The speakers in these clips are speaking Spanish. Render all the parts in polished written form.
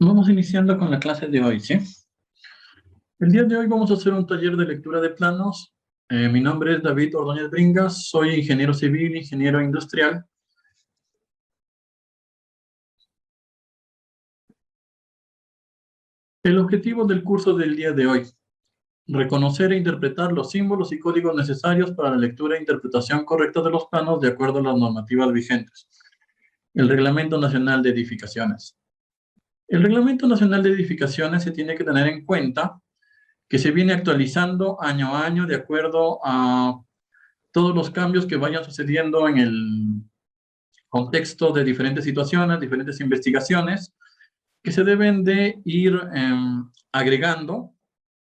Vamos iniciando con la clase de hoy, ¿sí? El día de hoy vamos a hacer un taller de lectura de planos. Mi nombre es David Ordóñez Bringas, soy ingeniero civil, ingeniero industrial. El objetivo del curso del día de hoy: reconocer e interpretar los símbolos y códigos necesarios para la lectura e interpretación correcta de los planos de acuerdo a las normativas vigentes. El Reglamento Nacional de Edificaciones. El Reglamento Nacional de Edificaciones se tiene que tener en cuenta que se viene actualizando año a año de acuerdo a todos los cambios que vayan sucediendo en el contexto de diferentes situaciones, diferentes investigaciones, que se deben de ir agregando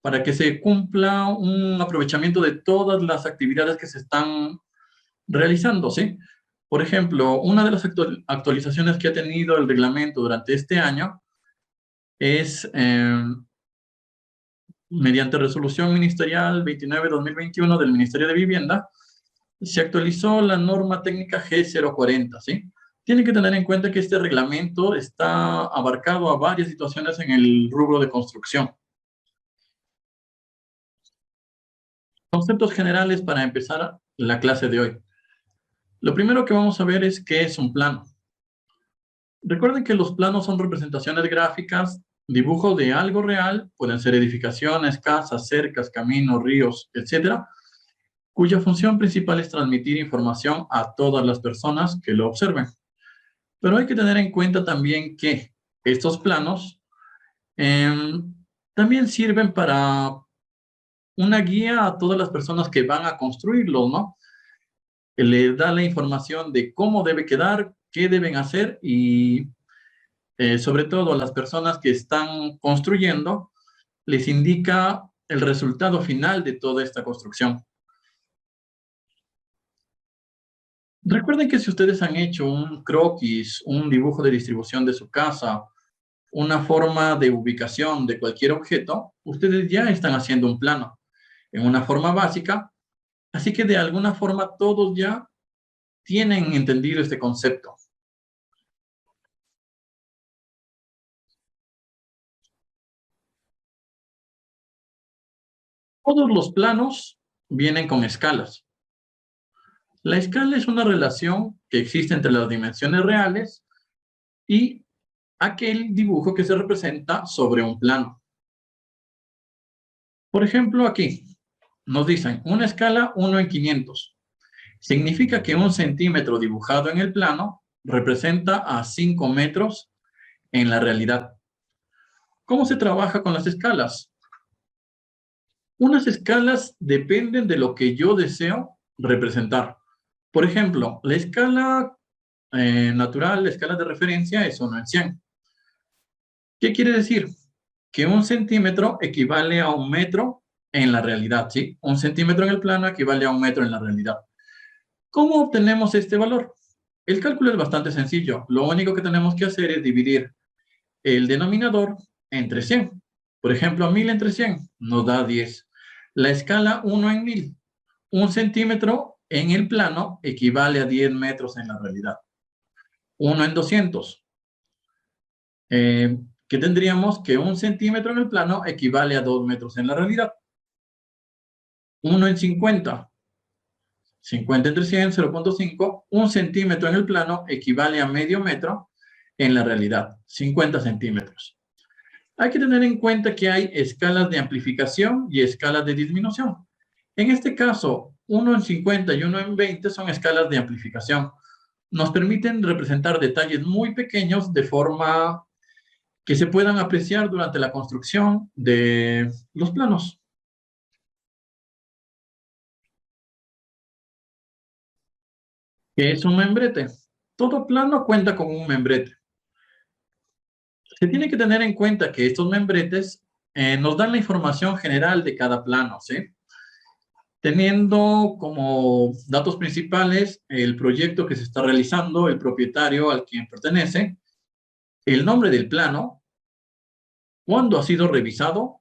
para que se cumpla un aprovechamiento de todas las actividades que se están realizando, ¿sí? Por ejemplo, una de las actualizaciones que ha tenido el reglamento durante este año es mediante resolución ministerial 29/2021 del Ministerio de Vivienda, se actualizó la norma técnica G040, ¿sí? Tiene que tener en cuenta que este reglamento está abarcado a varias situaciones en el rubro de construcción. Conceptos generales para empezar la clase de hoy. Lo primero que vamos a ver es qué es un plano. Recuerden que los planos son representaciones gráficas, dibujo de algo real, pueden ser edificaciones, casas, cercas, caminos, ríos, etcétera, cuya función principal es transmitir información a todas las personas que lo observen. Pero hay que tener en cuenta también que estos planos también sirven para una guía a todas las personas que van a construirlo, ¿no? Le da la información de cómo debe quedar, qué deben hacer y sobre todo a las personas que están construyendo, les indica el resultado final de toda esta construcción. Recuerden que si ustedes han hecho un croquis, un dibujo de distribución de su casa, una forma de ubicación de cualquier objeto, ustedes ya están haciendo un plano en una forma básica, así que de alguna forma todos ya tienen entendido este concepto. Todos los planos vienen con escalas. La escala es una relación que existe entre las dimensiones reales y aquel dibujo que se representa sobre un plano. Por ejemplo, aquí nos dicen una escala 1/500. Significa que 1 centímetro dibujado en el plano representa a 5 metros en la realidad. ¿Cómo se trabaja con las escalas? Unas escalas dependen de lo que yo deseo representar. Por ejemplo, la escala natural, la escala de referencia es 1/100. ¿Qué quiere decir? Que 1 centímetro equivale a 1 metro en la realidad, ¿sí? 1 centímetro en el plano equivale a 1 metro en la realidad. ¿Cómo obtenemos este valor? El cálculo es bastante sencillo. Lo único que tenemos que hacer es dividir el denominador entre 100. Por ejemplo, 1000 entre 100 nos da 10. La escala 1/1000. 1 centímetro en el plano equivale a 10 metros en la realidad. 1/200. Que tendríamos que 1 centímetro en el plano equivale a 2 metros en la realidad. 1/50. 50 entre 100, 0.5. 1 centímetro en el plano equivale a medio metro en la realidad, 50 centímetros. Hay que tener en cuenta que hay escalas de amplificación y escalas de disminución. En este caso, 1/50 y 1/20 son escalas de amplificación. Nos permiten representar detalles muy pequeños de forma que se puedan apreciar durante la construcción de los planos. ¿Qué es un membrete? Todo plano cuenta con un membrete. Se tiene que tener en cuenta que estos membretes nos dan la información general de cada plano, ¿sí? Teniendo como datos principales el proyecto que se está realizando, el propietario al quien pertenece, el nombre del plano, cuándo ha sido revisado.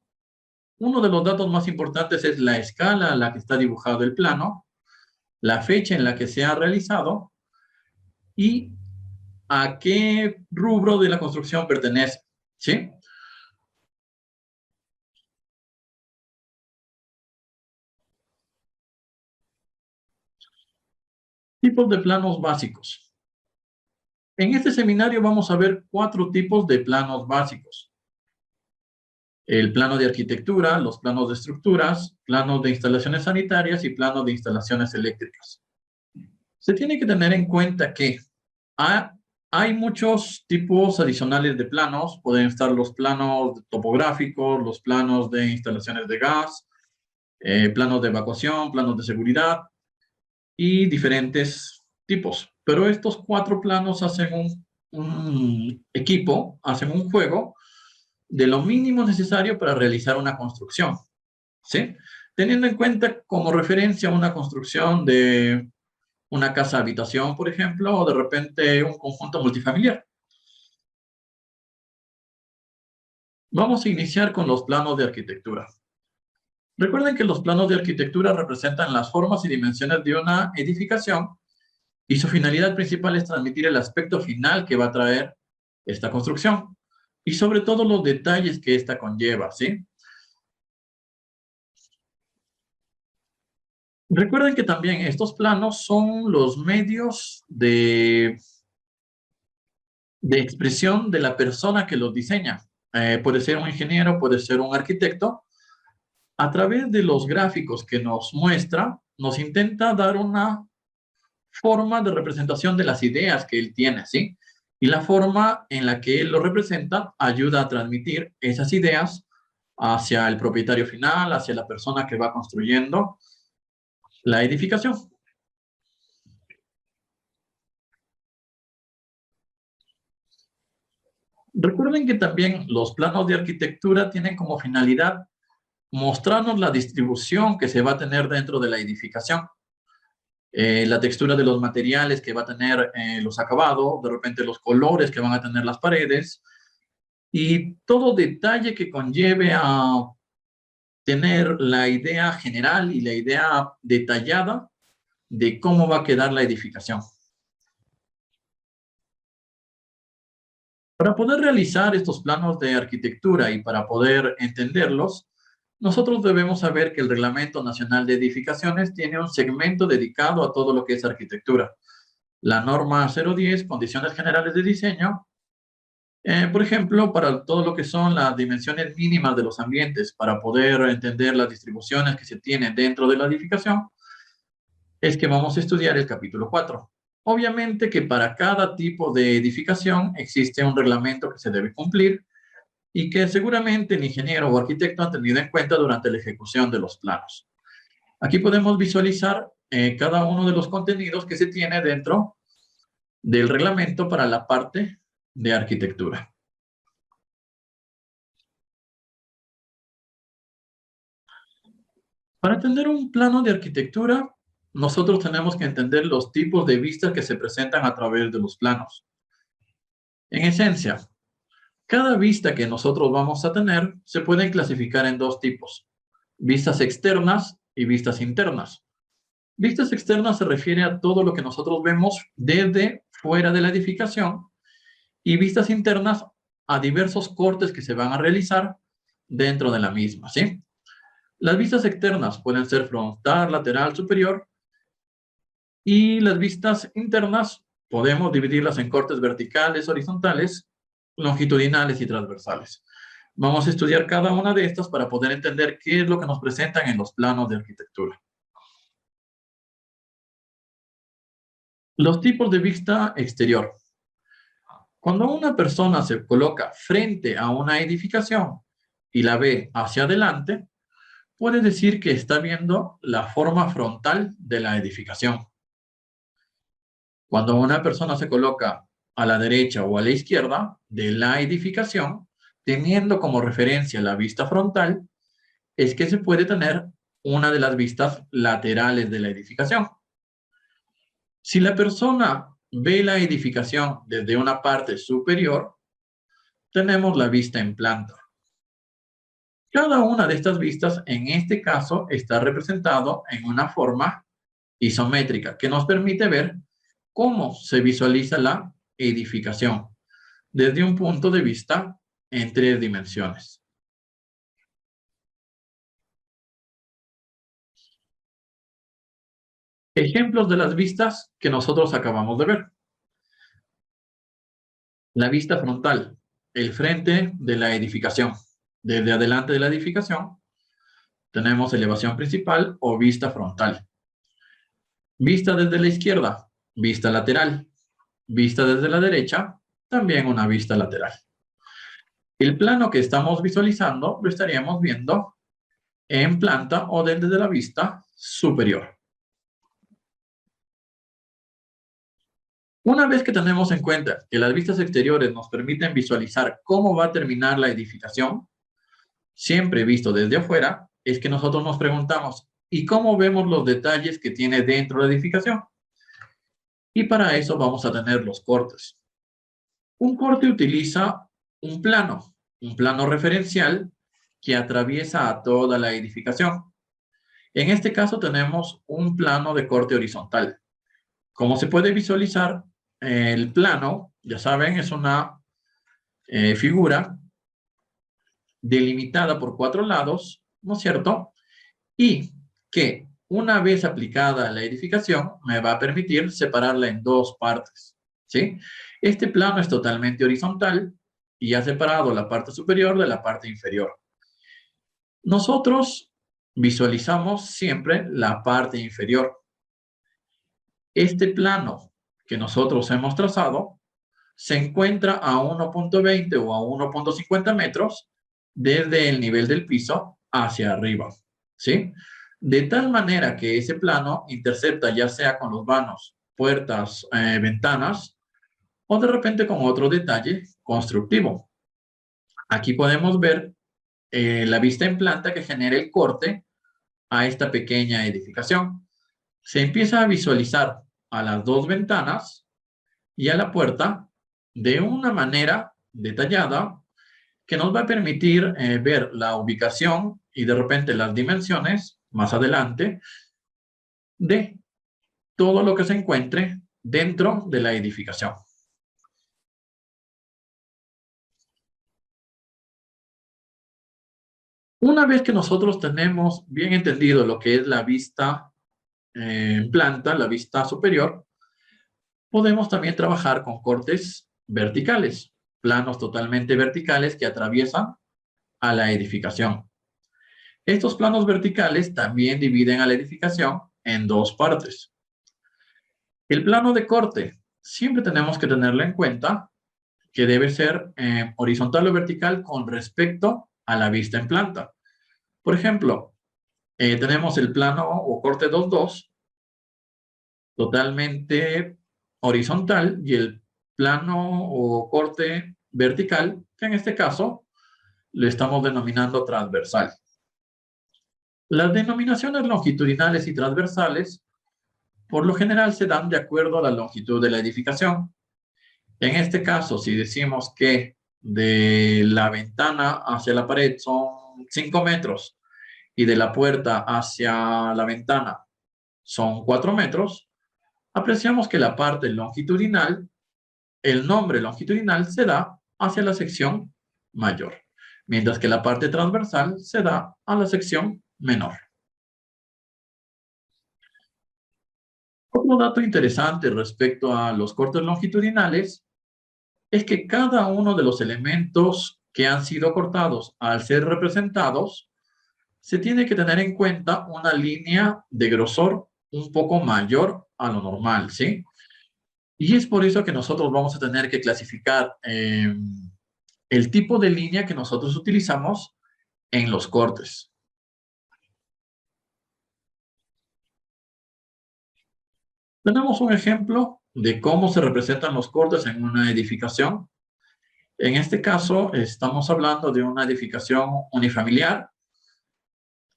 Uno de los datos más importantes es la escala a la que está dibujado el plano, la fecha en la que se ha realizado y a qué rubro de la construcción pertenece. ¿Sí? Tipos de planos básicos. En este seminario vamos a ver 4 tipos de planos básicos. El plano de arquitectura, los planos de estructuras, planos de instalaciones sanitarias y planos de instalaciones eléctricas. Se tiene que tener en cuenta que hay muchos tipos adicionales de planos. Pueden estar los planos topográficos, los planos de instalaciones de gas, planos de evacuación, planos de seguridad y diferentes tipos. Pero estos 4 planos hacen un equipo, hacen un juego de lo mínimo necesario para realizar una construcción, ¿sí? Teniendo en cuenta como referencia una construcción de una casa habitación, por ejemplo, o de repente un conjunto multifamiliar. Vamos a iniciar con los planos de arquitectura. Recuerden que los planos de arquitectura representan las formas y dimensiones de una edificación y su finalidad principal es transmitir el aspecto final que va a traer esta construcción y sobre todo los detalles que esta conlleva, ¿sí? Recuerden que también estos planos son los medios de expresión de la persona que los diseña. Puede ser un ingeniero, puede ser un arquitecto. A través de los gráficos que nos muestra, nos intenta dar una forma de representación de las ideas que él tiene, ¿sí? Y la forma en la que él lo representa ayuda a transmitir esas ideas hacia el propietario final, hacia la persona que va construyendo la edificación. Recuerden que también los planos de arquitectura tienen como finalidad mostrarnos la distribución que se va a tener dentro de la edificación. La textura de los materiales que va a tener los acabados, de repente los colores que van a tener las paredes y todo detalle que conlleve a tener la idea general y la idea detallada de cómo va a quedar la edificación. Para poder realizar estos planos de arquitectura y para poder entenderlos, nosotros debemos saber que el Reglamento Nacional de Edificaciones tiene un segmento dedicado a todo lo que es arquitectura. La norma 010, Condiciones Generales de Diseño, por ejemplo, para todo lo que son las dimensiones mínimas de los ambientes, para poder entender las distribuciones que se tienen dentro de la edificación, es que vamos a estudiar el capítulo 4. Obviamente que para cada tipo de edificación existe un reglamento que se debe cumplir y que seguramente el ingeniero o arquitecto han tenido en cuenta durante la ejecución de los planos. Aquí podemos visualizar cada uno de los contenidos que se tiene dentro del reglamento para la parte de arquitectura. Para entender un plano de arquitectura, nosotros tenemos que entender los tipos de vistas que se presentan a través de los planos. En esencia, cada vista que nosotros vamos a tener se puede clasificar en 2 tipos: vistas externas y vistas internas. Vistas externas se refiere a todo lo que nosotros vemos desde fuera de la edificación y vistas internas a diversos cortes que se van a realizar dentro de la misma, ¿sí? Las vistas externas pueden ser frontal, lateral, superior, y las vistas internas podemos dividirlas en cortes verticales, horizontales, longitudinales y transversales. Vamos a estudiar cada una de estas para poder entender qué es lo que nos presentan en los planos de arquitectura. Los tipos de vista exterior. Cuando una persona se coloca frente a una edificación y la ve hacia adelante, puede decir que está viendo la forma frontal de la edificación. Cuando una persona se coloca a la derecha o a la izquierda de la edificación, teniendo como referencia la vista frontal, es que se puede tener una de las vistas laterales de la edificación. Si la persona ve la edificación desde una parte superior, tenemos la vista en planta. Cada una de estas vistas, en este caso, está representado en una forma isométrica que nos permite ver cómo se visualiza la edificación desde un punto de vista en 3 dimensiones. Ejemplos de las vistas que nosotros acabamos de ver. La vista frontal, el frente de la edificación. Desde adelante de la edificación tenemos elevación principal o vista frontal. Vista desde la izquierda, vista lateral. Vista desde la derecha, también una vista lateral. El plano que estamos visualizando lo estaríamos viendo en planta o desde la vista superior. Una vez que tenemos en cuenta que las vistas exteriores nos permiten visualizar cómo va a terminar la edificación, siempre visto desde afuera, es que nosotros nos preguntamos, ¿y cómo vemos los detalles que tiene dentro de la edificación? Y para eso vamos a tener los cortes. Un corte utiliza un plano referencial que atraviesa a toda la edificación. En este caso tenemos un plano de corte horizontal. Como se puede visualizar, el plano, ya saben, es una figura delimitada por 4 lados, ¿no es cierto? Y que una vez aplicada la edificación me va a permitir separarla en 2 partes, ¿sí? Este plano es totalmente horizontal y ha separado la parte superior de la parte inferior. Nosotros visualizamos siempre la parte inferior. Este plano que nosotros hemos trazado se encuentra a 1.20 o a 1.50 metros desde el nivel del piso hacia arriba, ¿sí? De tal manera que ese plano intercepta ya sea con los vanos, puertas, ventanas o de repente con otro detalle constructivo. Aquí podemos ver la vista en planta que genera el corte a esta pequeña edificación. Se empieza a visualizar a las 2 ventanas y a la puerta de una manera detallada que nos va a permitir ver la ubicación y de repente las dimensiones más adelante de todo lo que se encuentre dentro de la edificación. Una vez que nosotros tenemos bien entendido lo que es la vista en planta, la vista superior, podemos también trabajar con cortes verticales, planos totalmente verticales que atraviesan a la edificación. Estos planos verticales también dividen a la edificación en 2 partes. El plano de corte, siempre tenemos que tenerlo en cuenta que debe ser horizontal o vertical con respecto a la vista en planta. Por ejemplo, tenemos el plano o corte 2.2 totalmente horizontal y el plano o corte vertical, que en este caso le estamos denominando transversal. Las denominaciones longitudinales y transversales por lo general se dan de acuerdo a la longitud de la edificación. En este caso, si decimos que de la ventana hacia la pared son 5 metros y de la puerta hacia la ventana son 4 metros, apreciamos que la parte longitudinal, el nombre longitudinal se da hacia la sección mayor, mientras que la parte transversal se da a la sección menor. Otro dato interesante respecto a los cortes longitudinales es que cada uno de los elementos que han sido cortados al ser representados, se tiene que tener en cuenta una línea de grosor un poco mayor a lo normal, ¿sí? Y es por eso que nosotros vamos a tener que clasificar el tipo de línea que nosotros utilizamos en los cortes. Tenemos un ejemplo de cómo se representan los cortes en una edificación. En este caso, estamos hablando de una edificación unifamiliar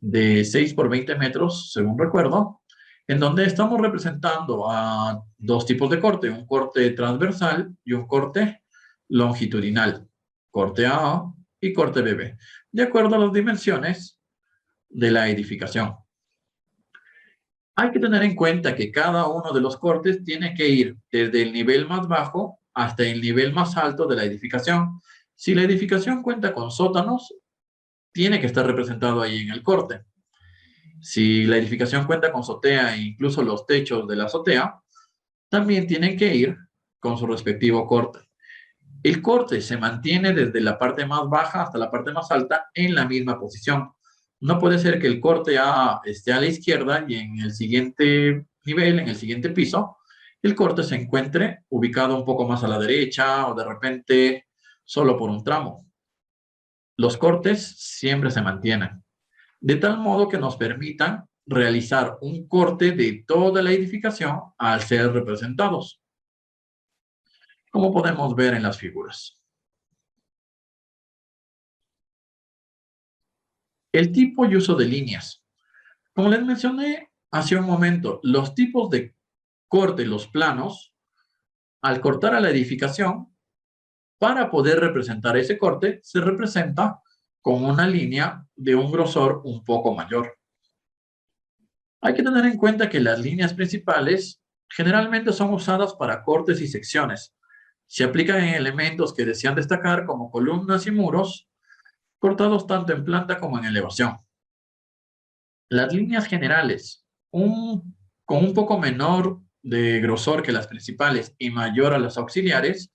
de 6 por 20 metros, según recuerdo, en donde estamos representando a 2 tipos de corte, un corte transversal y un corte longitudinal, corte A y corte BB, de acuerdo a las dimensiones de la edificación. Hay que tener en cuenta que cada uno de los cortes tiene que ir desde el nivel más bajo hasta el nivel más alto de la edificación, Si la edificación cuenta con sótanos, tiene que estar representado ahí en el corte. Si la edificación cuenta con azotea e incluso los techos de la azotea, también tienen que ir con su respectivo corte. El corte se mantiene desde la parte más baja hasta la parte más alta en la misma posición. No puede ser que el corte A esté a la izquierda y en el siguiente nivel, en el siguiente piso, el corte se encuentre ubicado un poco más a la derecha o de repente solo por un tramo. Los cortes siempre se mantienen, de tal modo que nos permitan realizar un corte de toda la edificación al ser representados, como podemos ver en las figuras. El tipo y uso de líneas. Como les mencioné hace un momento, los tipos de corte, los planos, al cortar a la edificación, para poder representar ese corte, se representa con una línea de un grosor un poco mayor. Hay que tener en cuenta que las líneas principales generalmente son usadas para cortes y secciones. Se aplican en elementos que desean destacar como columnas y muros, cortados tanto en planta como en elevación. Las líneas generales, con un poco menor de grosor que las principales y mayor a las auxiliares,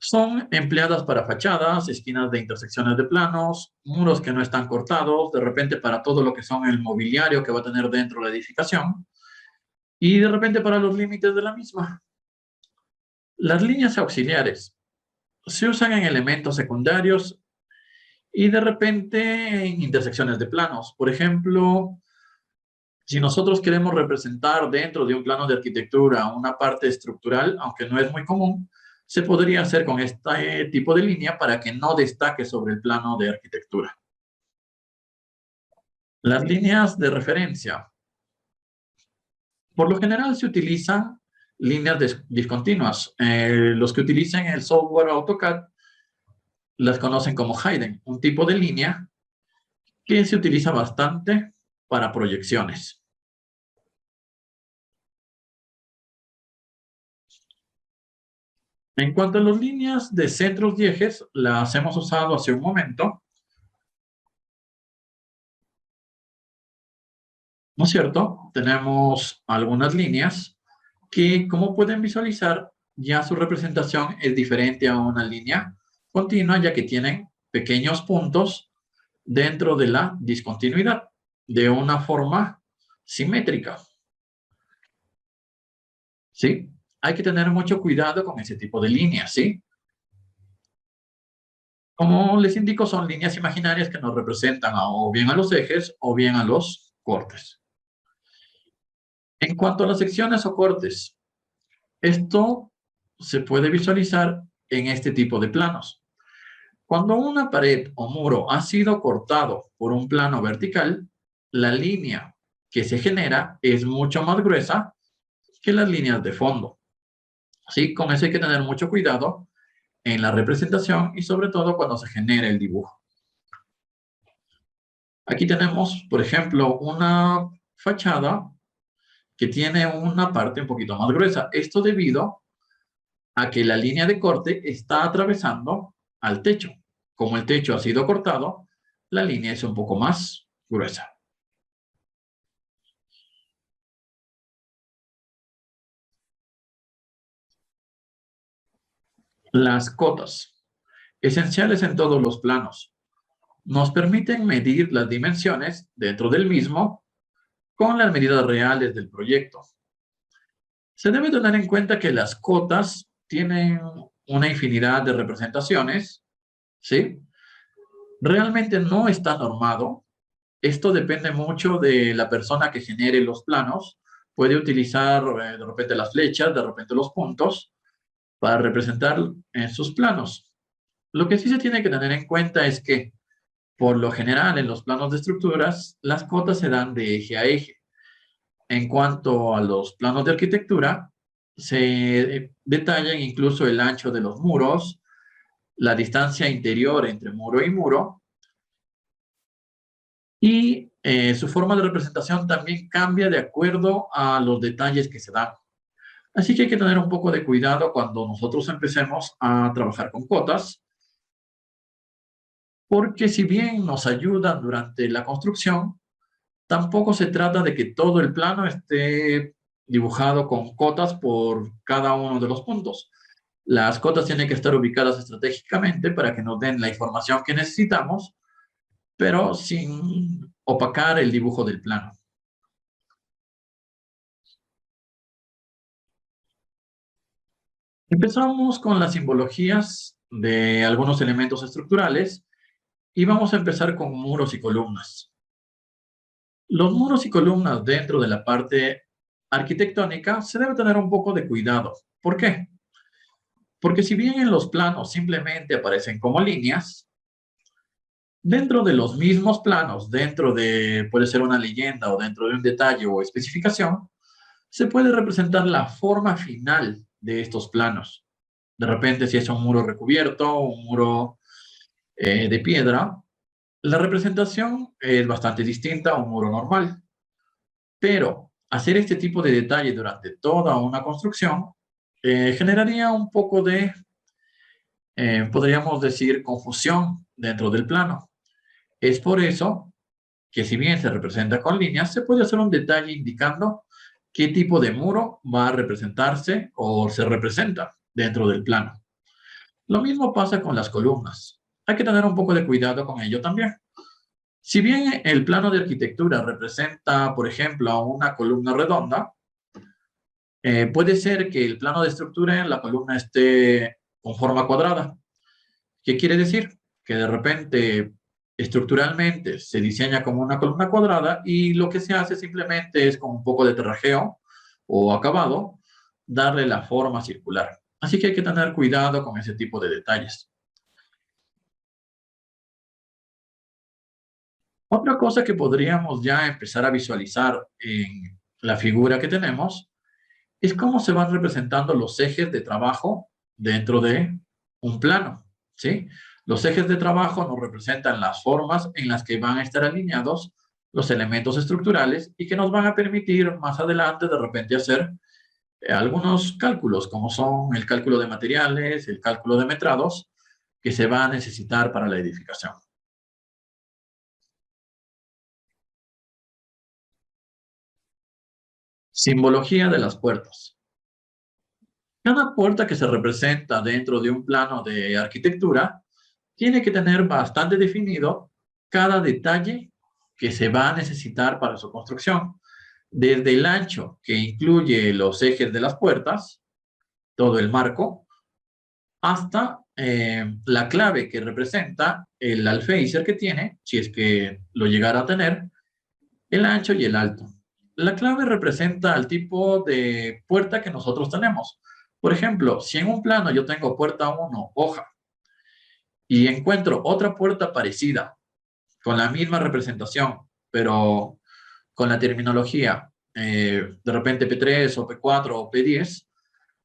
son empleadas para fachadas, esquinas de intersecciones de planos, muros que no están cortados, de repente para todo lo que son el mobiliario que va a tener dentro la edificación, y de repente para los límites de la misma. Las líneas auxiliares se usan en elementos secundarios y de repente en intersecciones de planos. Por ejemplo, si nosotros queremos representar dentro de un plano de arquitectura una parte estructural, aunque no es muy común, se podría hacer con este tipo de línea para que no destaque sobre el plano de arquitectura. Las líneas de referencia. Por lo general se utilizan líneas discontinuas. Los que utilizan el software AutoCAD las conocen como Haydn, un tipo de línea que se utiliza bastante para proyecciones. En cuanto a las líneas de centros y ejes, las hemos usado hace un momento, ¿no es cierto? Tenemos algunas líneas que, como pueden visualizar, ya su representación es diferente a una línea continua, ya que tienen pequeños puntos dentro de la discontinuidad, de una forma simétrica. ¿Sí? Hay que tener mucho cuidado con ese tipo de líneas, ¿sí? Como les indico, son líneas imaginarias que nos representan o bien a los ejes o bien a los cortes. En cuanto a las secciones o cortes, esto se puede visualizar en este tipo de planos. Cuando una pared o muro ha sido cortado por un plano vertical, la línea que se genera es mucho más gruesa que las líneas de fondo. Así, con eso hay que tener mucho cuidado en la representación y sobre todo cuando se genere el dibujo. Aquí tenemos, por ejemplo, una fachada que tiene una parte un poquito más gruesa. Esto debido a que la línea de corte está atravesando al techo. Como el techo ha sido cortado, la línea es un poco más gruesa. Las cotas, esenciales en todos los planos, nos permiten medir las dimensiones dentro del mismo con las medidas reales del proyecto. Se debe tener en cuenta que las cotas tienen una infinidad de representaciones, ¿sí? Realmente no está normado. Esto depende mucho de la persona que genere los planos. Puede utilizar de repente las flechas, de repente los puntos, para representar en sus planos. Lo que sí se tiene que tener en cuenta es que, por lo general, en los planos de estructuras, las cotas se dan de eje a eje. En cuanto a los planos de arquitectura, se detallan incluso el ancho de los muros, la distancia interior entre muro y muro, y su forma de representación también cambia de acuerdo a los detalles que se dan. Así que hay que tener un poco de cuidado cuando nosotros empecemos a trabajar con cotas, porque si bien nos ayudan durante la construcción, tampoco se trata de que todo el plano esté dibujado con cotas por cada uno de los puntos. Las cotas tienen que estar ubicadas estratégicamente para que nos den la información que necesitamos, pero sin opacar el dibujo del plano. Empezamos con las simbologías de algunos elementos estructurales y vamos a empezar con muros y columnas. Los muros y columnas dentro de la parte arquitectónica se debe tener un poco de cuidado. ¿Por qué? Porque si bien en los planos simplemente aparecen como líneas, dentro de los mismos planos, dentro de, puede ser una leyenda o dentro de un detalle o especificación, se puede representar la forma final de estos planos. De repente, si es un muro recubierto, un muro de piedra, la representación es bastante distinta a un muro normal. Pero hacer este tipo de detalle durante toda una construcción generaría un poco de, podríamos decir, confusión dentro del plano. Es por eso que si bien se representa con líneas, se puede hacer un detalle indicando qué tipo de muro va a representarse o se representa dentro del plano. Lo mismo pasa con las columnas. Hay que tener un poco de cuidado con ello también. Si bien el plano de arquitectura representa, por ejemplo, una columna redonda, puede ser que el plano de estructura en la columna esté con forma cuadrada. ¿Qué quiere decir? Que de repente estructuralmente se diseña como una columna cuadrada y lo que se hace simplemente es con un poco de terrajeo o acabado, darle la forma circular. Así que hay que tener cuidado con ese tipo de detalles. Otra cosa que podríamos ya empezar a visualizar en la figura que tenemos es cómo se van representando los ejes de trabajo dentro de un plano, ¿sí? Los ejes de trabajo nos representan las formas en las que van a estar alineados los elementos estructurales y que nos van a permitir más adelante de repente hacer algunos cálculos, como son el cálculo de materiales, el cálculo de metrados, que se va a necesitar para la edificación. Simbología de las puertas. Cada puerta que se representa dentro de un plano de arquitectura tiene que tener bastante definido cada detalle que se va a necesitar para su construcción. Desde el ancho, que incluye los ejes de las puertas, todo el marco, hasta la clave que representa el alféizar que tiene, si es que lo llegara a tener, el ancho y el alto. La clave representa el tipo de puerta que nosotros tenemos. Por ejemplo, si en un plano yo tengo puerta 1, hoja, y encuentro otra puerta parecida, con la misma representación, pero con la terminología de repente P3 o P4 o P10,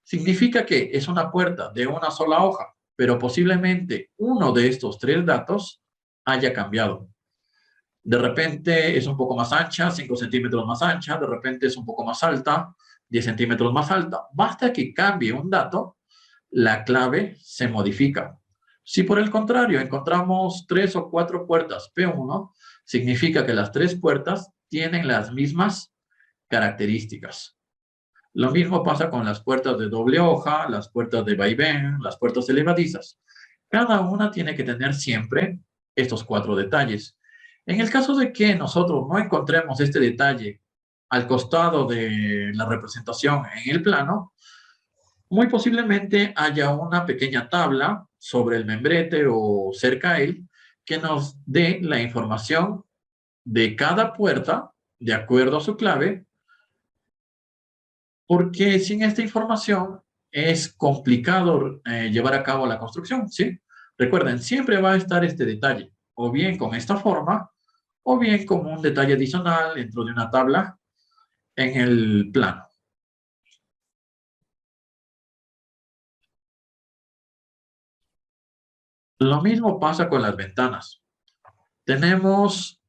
significa que es una puerta de una sola hoja, pero posiblemente uno de estos tres datos haya cambiado. De repente es un poco más ancha, 5 centímetros más ancha, de repente es un poco más alta, 10 centímetros más alta. Basta que cambie un dato, la clave se modifica. Si por el contrario encontramos 3 o 4 puertas P1, significa que las 3 puertas tienen las mismas características. Lo mismo pasa con las puertas de doble hoja, las puertas de vaivén, las puertas elevadizas. Cada una tiene que tener siempre estos 4 detalles. En el caso de que nosotros no encontremos este detalle al costado de la representación en el plano, muy posiblemente haya una pequeña tabla sobre el membrete o cerca a él que nos dé la información de cada puerta de acuerdo a su clave, porque sin esta información es complicado llevar a cabo la construcción, ¿sí? Recuerden, siempre va a estar este detalle, o bien con esta forma, o bien como un detalle adicional dentro de una tabla en el plano. Lo mismo pasa con las ventanas. Tenemos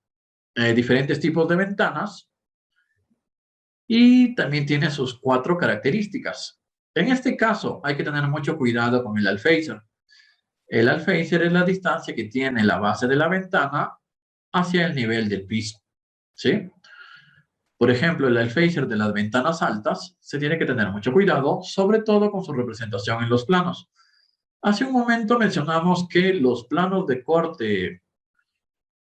diferentes tipos de ventanas y también tiene sus 4 características. En este caso hay que tener mucho cuidado con el alféizar. El alféizar es la distancia que tiene la base de la ventana hacia el nivel del piso, ¿sí? Por ejemplo, el alféizar de las ventanas altas se tiene que tener mucho cuidado, sobre todo con su representación en los planos. Hace un momento mencionamos que los planos de corte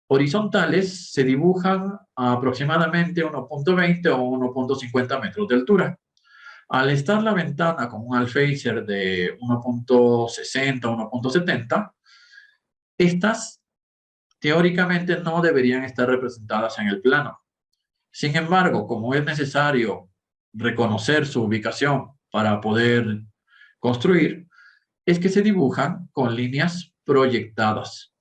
horizontales se dibujan a aproximadamente 1.20 o 1.50 metros de altura. Al estar la ventana con un alféizar de 1.60 o 1.70, estas teóricamente no deberían estar representadas en el plano. Sin embargo, como es necesario reconocer su ubicación para poder construir, es que se dibujan con líneas proyectadas.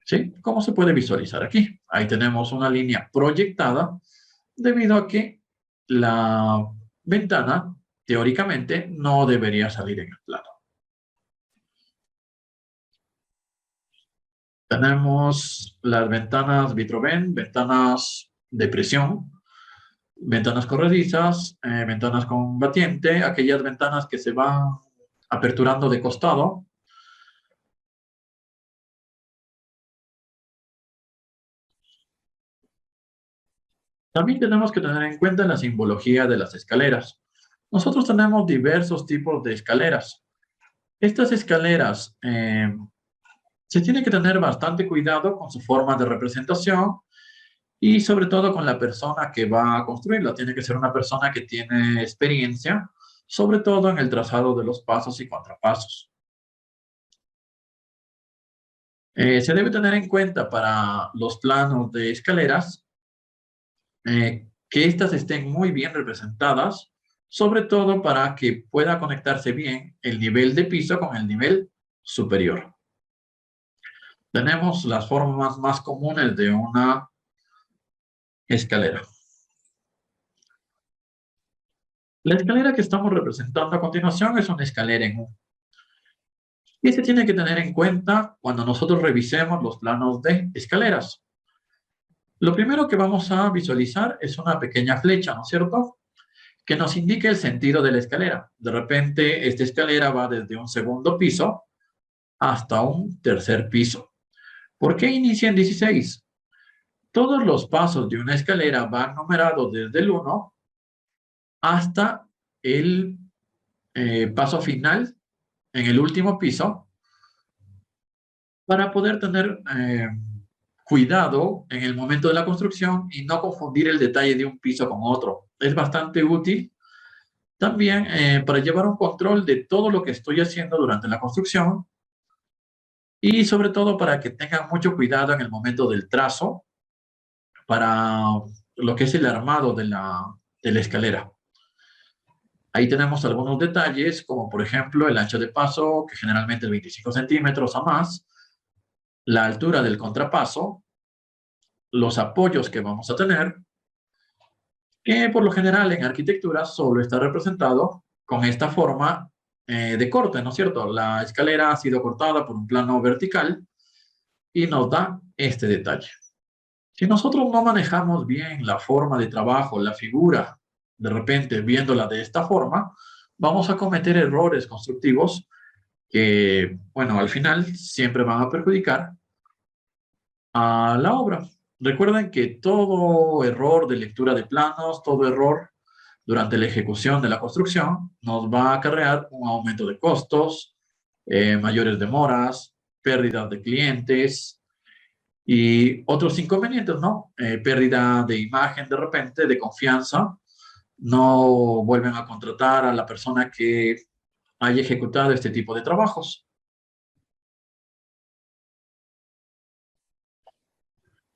¿Sí? ¿Cómo se puede visualizar aquí? Ahí tenemos una línea proyectada debido a que la ventana, teóricamente, no debería salir en el plano. Tenemos las ventanas Vitroben, ventanas de presión, ventanas corredizas, ventanas con batiente, aquellas ventanas que se van aperturando de costado. También tenemos que tener en cuenta la simbología de las escaleras. Nosotros tenemos diversos tipos de escaleras. Estas escaleras se tiene que tener bastante cuidado con su forma de representación y sobre todo con la persona que va a construirla. Tiene que ser una persona que tiene experiencia, sobre todo en el trazado de los pasos y contrapasos. Se debe tener en cuenta para los planos de escaleras que éstas estén muy bien representadas, sobre todo para que pueda conectarse bien el nivel de piso con el nivel superior. Tenemos las formas más comunes de una escalera. La escalera que estamos representando a continuación es una escalera en U. Y se tiene que tener en cuenta cuando nosotros revisemos los planos de escaleras. Lo primero que vamos a visualizar es una pequeña flecha, ¿no es cierto?, que nos indique el sentido de la escalera. De repente, esta escalera va desde un segundo piso hasta un tercer piso. ¿Por qué inicia en 16? Todos los pasos de una escalera van numerados desde el 1 hasta el paso final en el último piso para poder tener cuidado en el momento de la construcción y no confundir el detalle de un piso con otro. Es bastante útil también para llevar un control de todo lo que estoy haciendo durante la construcción y sobre todo para que tengan mucho cuidado en el momento del trazo para lo que es el armado de la escalera. Ahí tenemos algunos detalles, como por ejemplo el ancho de paso, que generalmente es 25 centímetros o más, la altura del contrapaso, los apoyos que vamos a tener, que por lo general en arquitectura solo está representado con esta forma de corte, ¿no es cierto? La escalera ha sido cortada por un plano vertical y nos da este detalle. Si nosotros no manejamos bien la forma de trabajo, la figura, de repente viéndola de esta forma, vamos a cometer errores constructivos que, bueno, al final siempre van a perjudicar a la obra. Recuerden que todo error de lectura de planos, todo error durante la ejecución de la construcción nos va a acarrear un aumento de costos, mayores demoras, pérdidas de clientes y otros inconvenientes, ¿no? Pérdida de imagen de repente, de confianza. No vuelven a contratar a la persona que haya ejecutado este tipo de trabajos.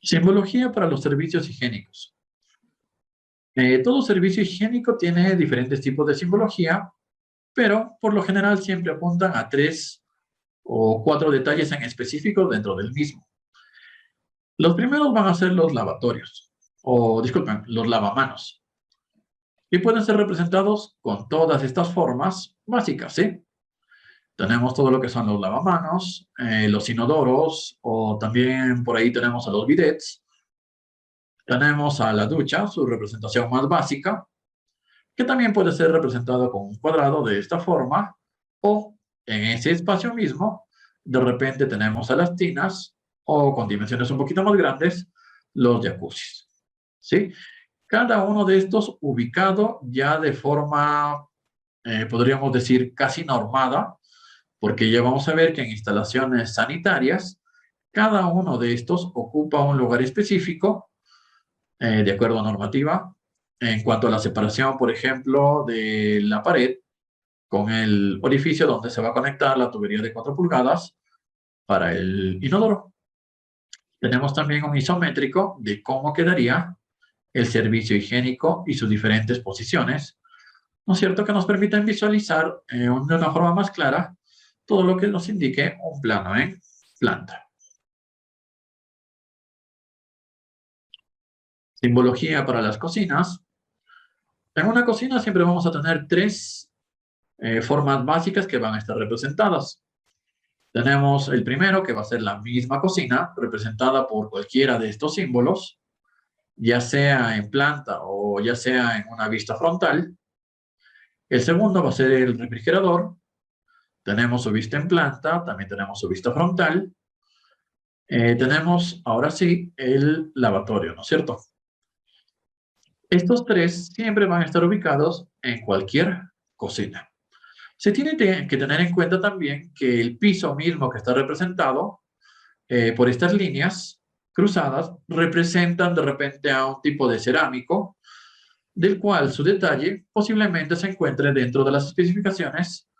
Simbología para los servicios higiénicos. Todo servicio higiénico tiene diferentes tipos de simbología, pero por lo general siempre apuntan a 3 o 4 detalles en específico dentro del mismo. Los primeros van a ser los lavatorios, o disculpen, los lavamanos, y pueden ser representados con todas estas formas básicas, ¿sí? Tenemos todo lo que son los lavamanos, los inodoros, o también por ahí tenemos a los bidets. Tenemos a la ducha, su representación más básica, que también puede ser representado con un cuadrado de esta forma, o en ese espacio mismo, de repente tenemos a las tinas o con dimensiones un poquito más grandes, los jacuzzis. ¿Sí? Cada uno de estos ubicado ya de forma, podríamos decir, casi normada, porque ya vamos a ver que en instalaciones sanitarias, cada uno de estos ocupa un lugar específico, de acuerdo a normativa, en cuanto a la separación, por ejemplo, de la pared con el orificio donde se va a conectar la tubería de 4 pulgadas para el inodoro. Tenemos también un isométrico de cómo quedaría el servicio higiénico y sus diferentes posiciones, ¿no es cierto?, que nos permiten visualizar de una forma más clara todo lo que nos indique un plano en planta. Simbología para las cocinas. En una cocina siempre vamos a tener tres formas básicas que van a estar representadas. Tenemos el primero, que va a ser la misma cocina, representada por cualquiera de estos símbolos, ya sea en planta o ya sea en una vista frontal. El segundo va a ser el refrigerador. Tenemos su vista en planta, también tenemos su vista frontal. Tenemos, ahora sí, el lavatorio, ¿no es cierto? Estos tres siempre van a estar ubicados en cualquier cocina. Se tiene que tener en cuenta también que el piso mismo que está representado por estas líneas cruzadas representan de repente a un tipo de cerámico, del cual su detalle posiblemente se encuentre dentro de las especificaciones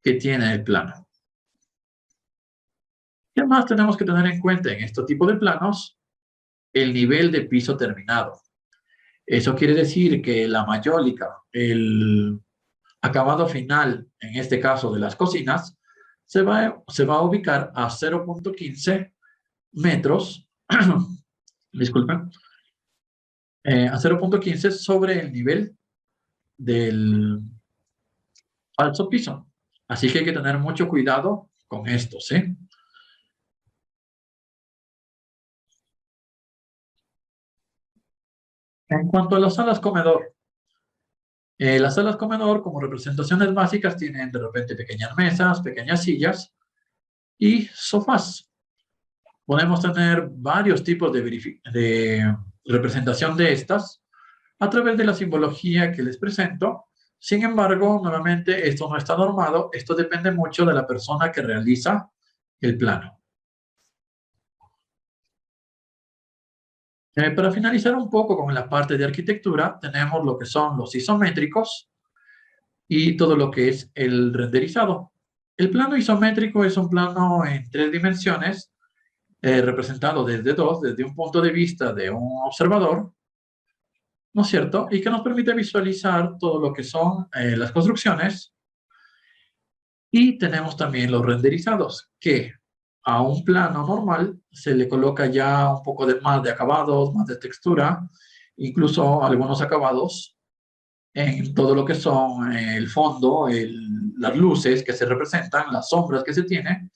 que tiene el plano. ¿Qué más tenemos que tener en cuenta en este tipo de planos? El nivel de piso terminado. Eso quiere decir que la mayólica, el acabado final, en este caso de las cocinas, se va a ubicar a 0.15 metros, disculpen, a 0.15 sobre el nivel del falso piso. Así que hay que tener mucho cuidado con esto, ¿sí? En cuanto a las salas comedor, las salas comedor como representaciones básicas tienen de repente pequeñas mesas, pequeñas sillas y sofás. Podemos tener varios tipos de representación de estas a través de la simbología que les presento. Sin embargo, nuevamente, esto no está normado. Esto depende mucho de la persona que realiza el plano. Para finalizar un poco con la parte de arquitectura, tenemos lo que son los isométricos y todo lo que es el renderizado. El plano isométrico es un plano en 3 dimensiones, representado desde un punto de vista de un observador, ¿no es cierto? Y que nos permite visualizar todo lo que son las construcciones. Y tenemos también los renderizados, que a un plano normal se le coloca ya un poco más de acabados, más de textura, incluso algunos acabados en todo lo que son el fondo, las luces que se representan, las sombras que se tienen,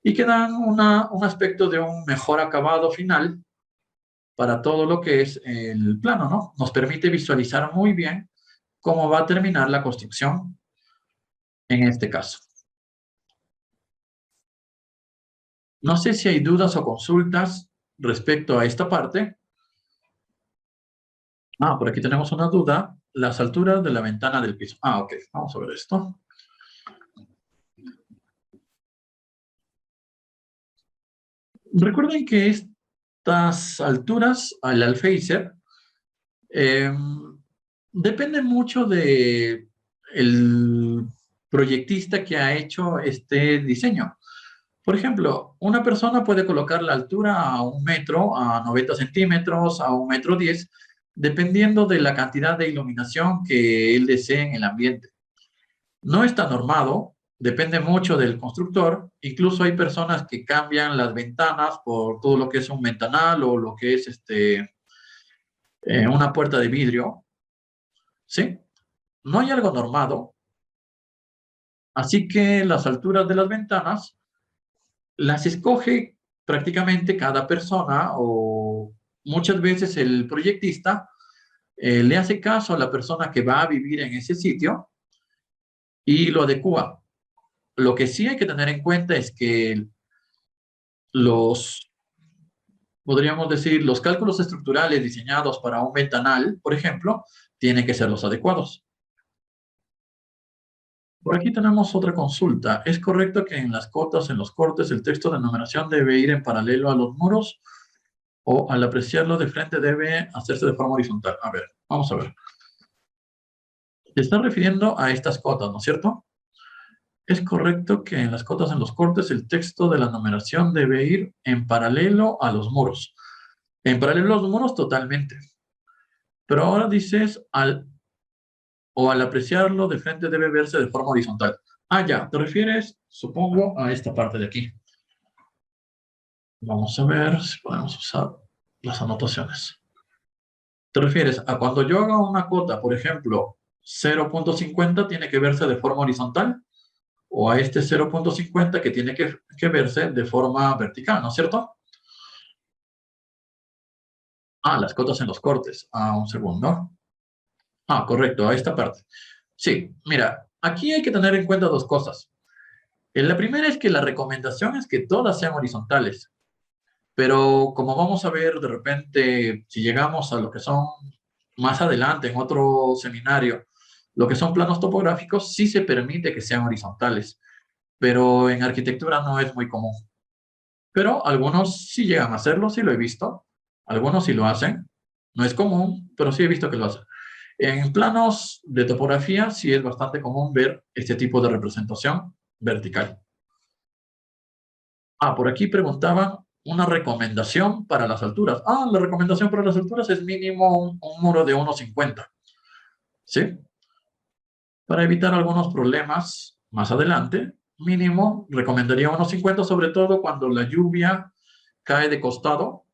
y que dan un aspecto de un mejor acabado final para todo lo que es el plano, ¿no? Nos permite visualizar muy bien cómo va a terminar la construcción en este caso. No sé si hay dudas o consultas respecto a esta parte. Por aquí tenemos una duda. Las alturas de la ventana del piso. Ok, vamos a ver esto. Recuerden que estas alturas al alféizar dependen mucho de el proyectista que ha hecho este diseño. Por ejemplo, una persona puede colocar la altura a 1 metro, a 90 centímetros, a 1,10 m, dependiendo de la cantidad de iluminación que él desee en el ambiente. No está normado, depende mucho del constructor. Incluso hay personas que cambian las ventanas por todo lo que es un ventanal o lo que es una puerta de vidrio. ¿Sí? No hay algo normado. Así que las alturas de las ventanas las escoge prácticamente cada persona, o muchas veces el proyectista le hace caso a la persona que va a vivir en ese sitio y lo adecua. Lo que sí hay que tener en cuenta es que los, podríamos decir, los cálculos estructurales diseñados para un ventanal, por ejemplo, tienen que ser los adecuados. Por aquí tenemos otra consulta. ¿Es correcto que en las cotas, en los cortes, el texto de numeración debe ir en paralelo a los muros o al apreciarlo de frente debe hacerse de forma horizontal? A ver, vamos a ver. Se está refiriendo a estas cotas, ¿no es cierto? Es correcto que en las cotas, en los cortes, el texto de la numeración debe ir en paralelo a los muros. En paralelo a los muros totalmente. Pero ahora dices al apreciarlo de frente debe verse de forma horizontal. Ah, ya, te refieres, supongo, a esta parte de aquí. Vamos a ver si podemos usar las anotaciones. ¿Te refieres a cuando yo haga una cota, por ejemplo, 0.50 tiene que verse de forma horizontal? ¿O a este 0.50 que tiene que verse de forma vertical, ¿no es cierto? Ah, las cotas en los cortes. Ah, un segundo. Ah, correcto, a esta parte. Sí, mira, aquí hay que tener en cuenta dos cosas. La primera es que la recomendación es que todas sean horizontales. Pero como vamos a ver de repente, si llegamos a lo que son más adelante en otro seminario, lo que son planos topográficos, sí se permite que sean horizontales, pero en arquitectura no es muy común. Pero algunos sí llegan a hacerlo, sí lo he visto. Algunos sí lo hacen. No es común, pero sí he visto que lo hacen. En planos de topografía sí es bastante común ver este tipo de representación vertical. Ah, por aquí preguntaban una recomendación para las alturas. Ah, la recomendación para las alturas es mínimo un muro de 1,50. ¿Sí? Para evitar algunos problemas más adelante, mínimo recomendaría 1,50, sobre todo cuando la lluvia cae de costado.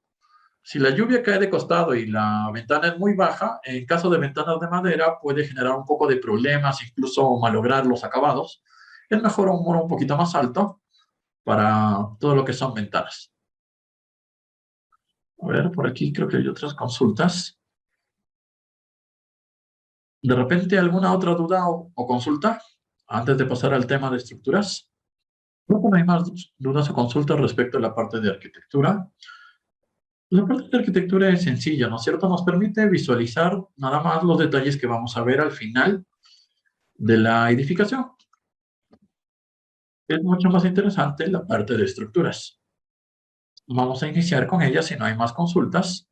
Si la lluvia cae de costado y la ventana es muy baja, en caso de ventanas de madera puede generar un poco de problemas, incluso malograr los acabados. Es mejor un muro un poquito más alto para todo lo que son ventanas. A ver, por aquí creo que hay otras consultas. ¿De repente alguna otra duda o consulta antes de pasar al tema de estructuras? Creo que no hay más dudas o consultas respecto a la parte de arquitectura. La parte de arquitectura es sencilla, ¿no es cierto? Nos permite visualizar nada más los detalles que vamos a ver al final de la edificación. Es mucho más interesante la parte de estructuras. Vamos a iniciar con ella si no hay más consultas.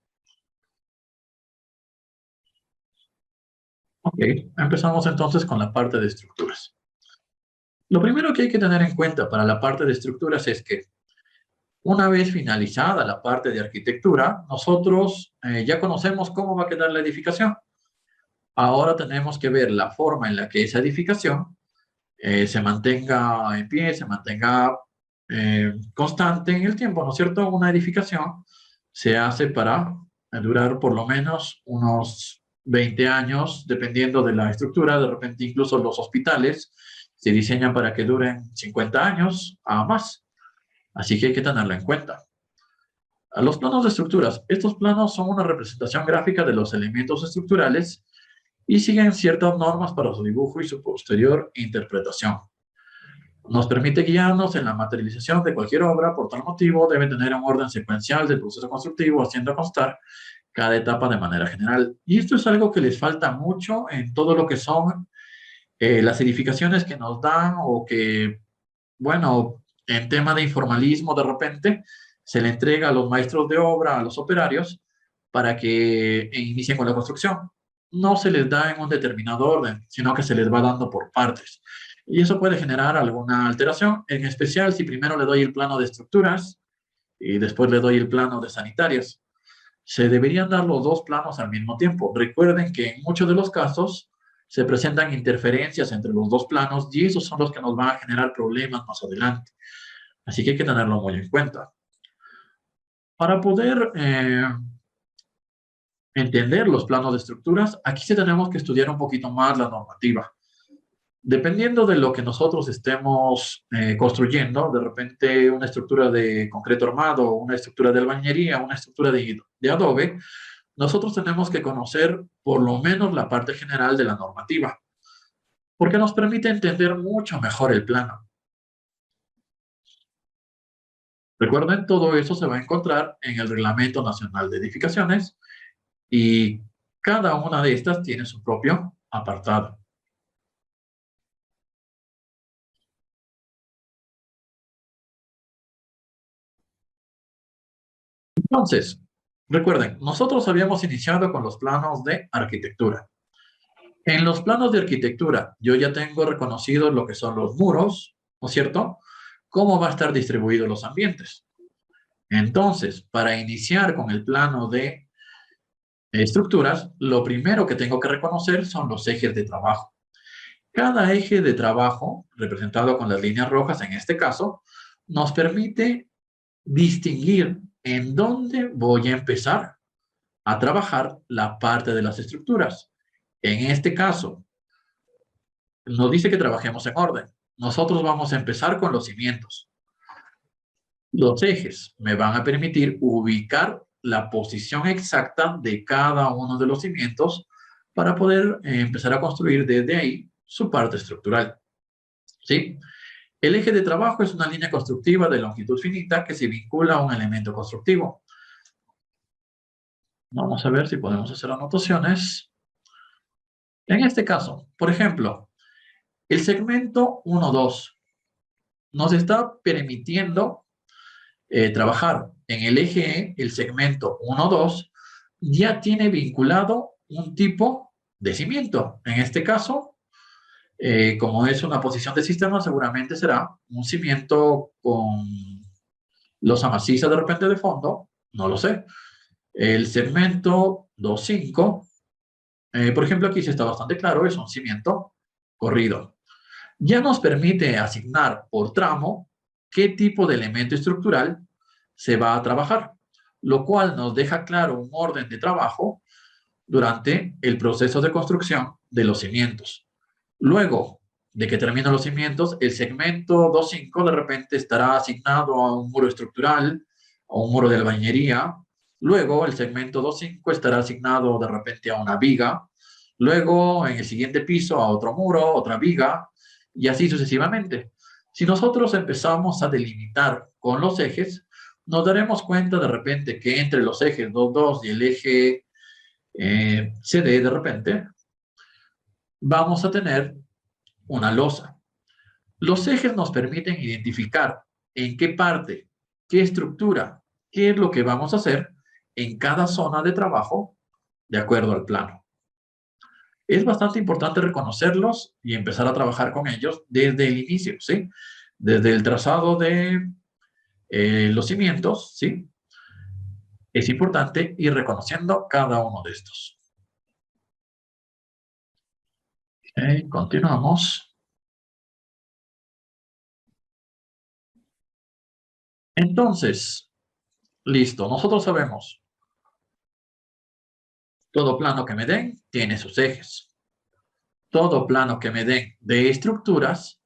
Ok, empezamos entonces con la parte de estructuras. Lo primero que hay que tener en cuenta para la parte de estructuras es que una vez finalizada la parte de arquitectura, nosotros ya conocemos cómo va a quedar la edificación. Ahora tenemos que ver la forma en la que esa edificación se mantenga en pie, se mantenga constante en el tiempo, ¿no es cierto? Una edificación se hace para durar por lo menos unos 20 años, dependiendo de la estructura. De repente incluso los hospitales se diseñan para que duren 50 años a más. Así que hay que tenerlo en cuenta. A los planos de estructuras. Estos planos son una representación gráfica de los elementos estructurales y siguen ciertas normas para su dibujo y su posterior interpretación. Nos permite guiarnos en la materialización de cualquier obra, por tal motivo debe tener un orden secuencial del proceso constructivo, haciendo constar cada etapa de manera general. Y esto es algo que les falta mucho en todo lo que son las edificaciones que nos dan o que, bueno, en tema de informalismo de repente se le entrega a los maestros de obra, a los operarios, para que inicien con la construcción. No se les da en un determinado orden, sino que se les va dando por partes. Y eso puede generar alguna alteración, en especial si primero le doy el plano de estructuras y después le doy el plano de sanitarias. Se deberían dar los dos planos al mismo tiempo. Recuerden que en muchos de los casos se presentan interferencias entre los dos planos y esos son los que nos van a generar problemas más adelante. Así que hay que tenerlo muy en cuenta. Para poder entender los planos de estructuras, aquí sí tenemos que estudiar un poquito más la normativa. Dependiendo de lo que nosotros estemos construyendo, de repente una estructura de concreto armado, una estructura de albañería, una estructura de adobe, nosotros tenemos que conocer por lo menos la parte general de la normativa, porque nos permite entender mucho mejor el plano. Recuerden, todo eso se va a encontrar en el Reglamento Nacional de Edificaciones y cada una de estas tiene su propio apartado. Entonces, recuerden, nosotros habíamos iniciado con los planos de arquitectura. En los planos de arquitectura, yo ya tengo reconocido lo que son los muros, ¿no es cierto? Cómo va a estar distribuidos los ambientes. Entonces, para iniciar con el plano de estructuras, lo primero que tengo que reconocer son los ejes de trabajo. Cada eje de trabajo, representado con las líneas rojas en este caso, nos permite distinguir en dónde voy a empezar a trabajar la parte de las estructuras. En este caso, nos dice que trabajemos en orden. Nosotros vamos a empezar con los cimientos. Los ejes me van a permitir ubicar la posición exacta de cada uno de los cimientos para poder empezar a construir desde ahí su parte estructural. ¿Sí? El eje de trabajo es una línea constructiva de longitud finita que se vincula a un elemento constructivo. Vamos a ver si podemos hacer anotaciones. En este caso, por ejemplo, el segmento 1-2 nos está permitiendo trabajar en el eje E, el segmento 1-2, ya tiene vinculado un tipo de cimiento. En este caso, como es una posición de sistema, seguramente será un cimiento con los amacizas de repente de fondo, no lo sé. El segmento 2-5, por ejemplo, aquí sí está bastante claro, es un cimiento corrido. Ya nos permite asignar por tramo qué tipo de elemento estructural se va a trabajar, lo cual nos deja claro un orden de trabajo durante el proceso de construcción de los cimientos. Luego de que terminan los cimientos, el segmento 2.5 de repente estará asignado a un muro estructural, a un muro de albañilería. Luego el segmento 2.5 estará asignado de repente a una viga. Luego en el siguiente piso a otro muro, otra viga, y así sucesivamente. Si nosotros empezamos a delimitar con los ejes, nos daremos cuenta de repente que entre los ejes 2-2 y el eje CD de repente, vamos a tener una losa. Los ejes nos permiten identificar en qué parte, qué estructura, qué es lo que vamos a hacer en cada zona de trabajo de acuerdo al plano. Es bastante importante reconocerlos y empezar a trabajar con ellos desde el inicio, ¿sí? Desde el trazado de los cimientos, ¿sí? Es importante ir reconociendo cada uno de estos. Okay, continuamos. Entonces, listo, nosotros sabemos, todo plano que me den tiene sus ejes. Todo plano que me den de estructuras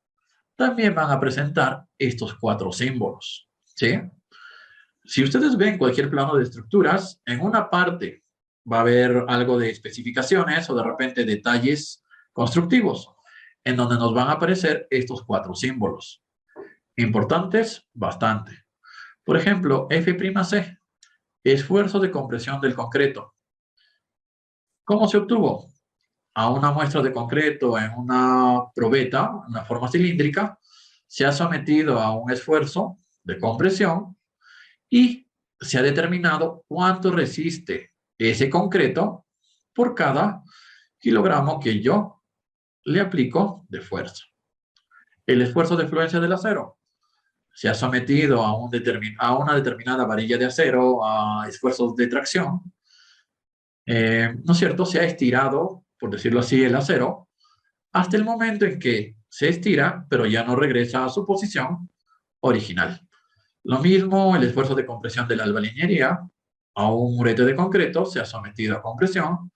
también van a presentar estos 4 símbolos, ¿sí? Si ustedes ven cualquier plano de estructuras, en una parte va a haber algo de especificaciones o de repente detalles constructivos, en donde nos van a aparecer estos 4 símbolos. Importantes, bastante. Por ejemplo, F'C, esfuerzo de compresión del concreto. ¿Cómo se obtuvo? A una muestra de concreto en una probeta, una forma cilíndrica, se ha sometido a un esfuerzo de compresión y se ha determinado cuánto resiste ese concreto por cada kilogramo que yo le aplico de fuerza. El esfuerzo de fluencia del acero se ha sometido a una determinada varilla de acero, a esfuerzos de tracción, ¿no es cierto? Se ha estirado, por decirlo así, el acero hasta el momento en que se estira, pero ya no regresa a su posición original. Lo mismo el esfuerzo de compresión de la albañilería a un murete de concreto se ha sometido a compresión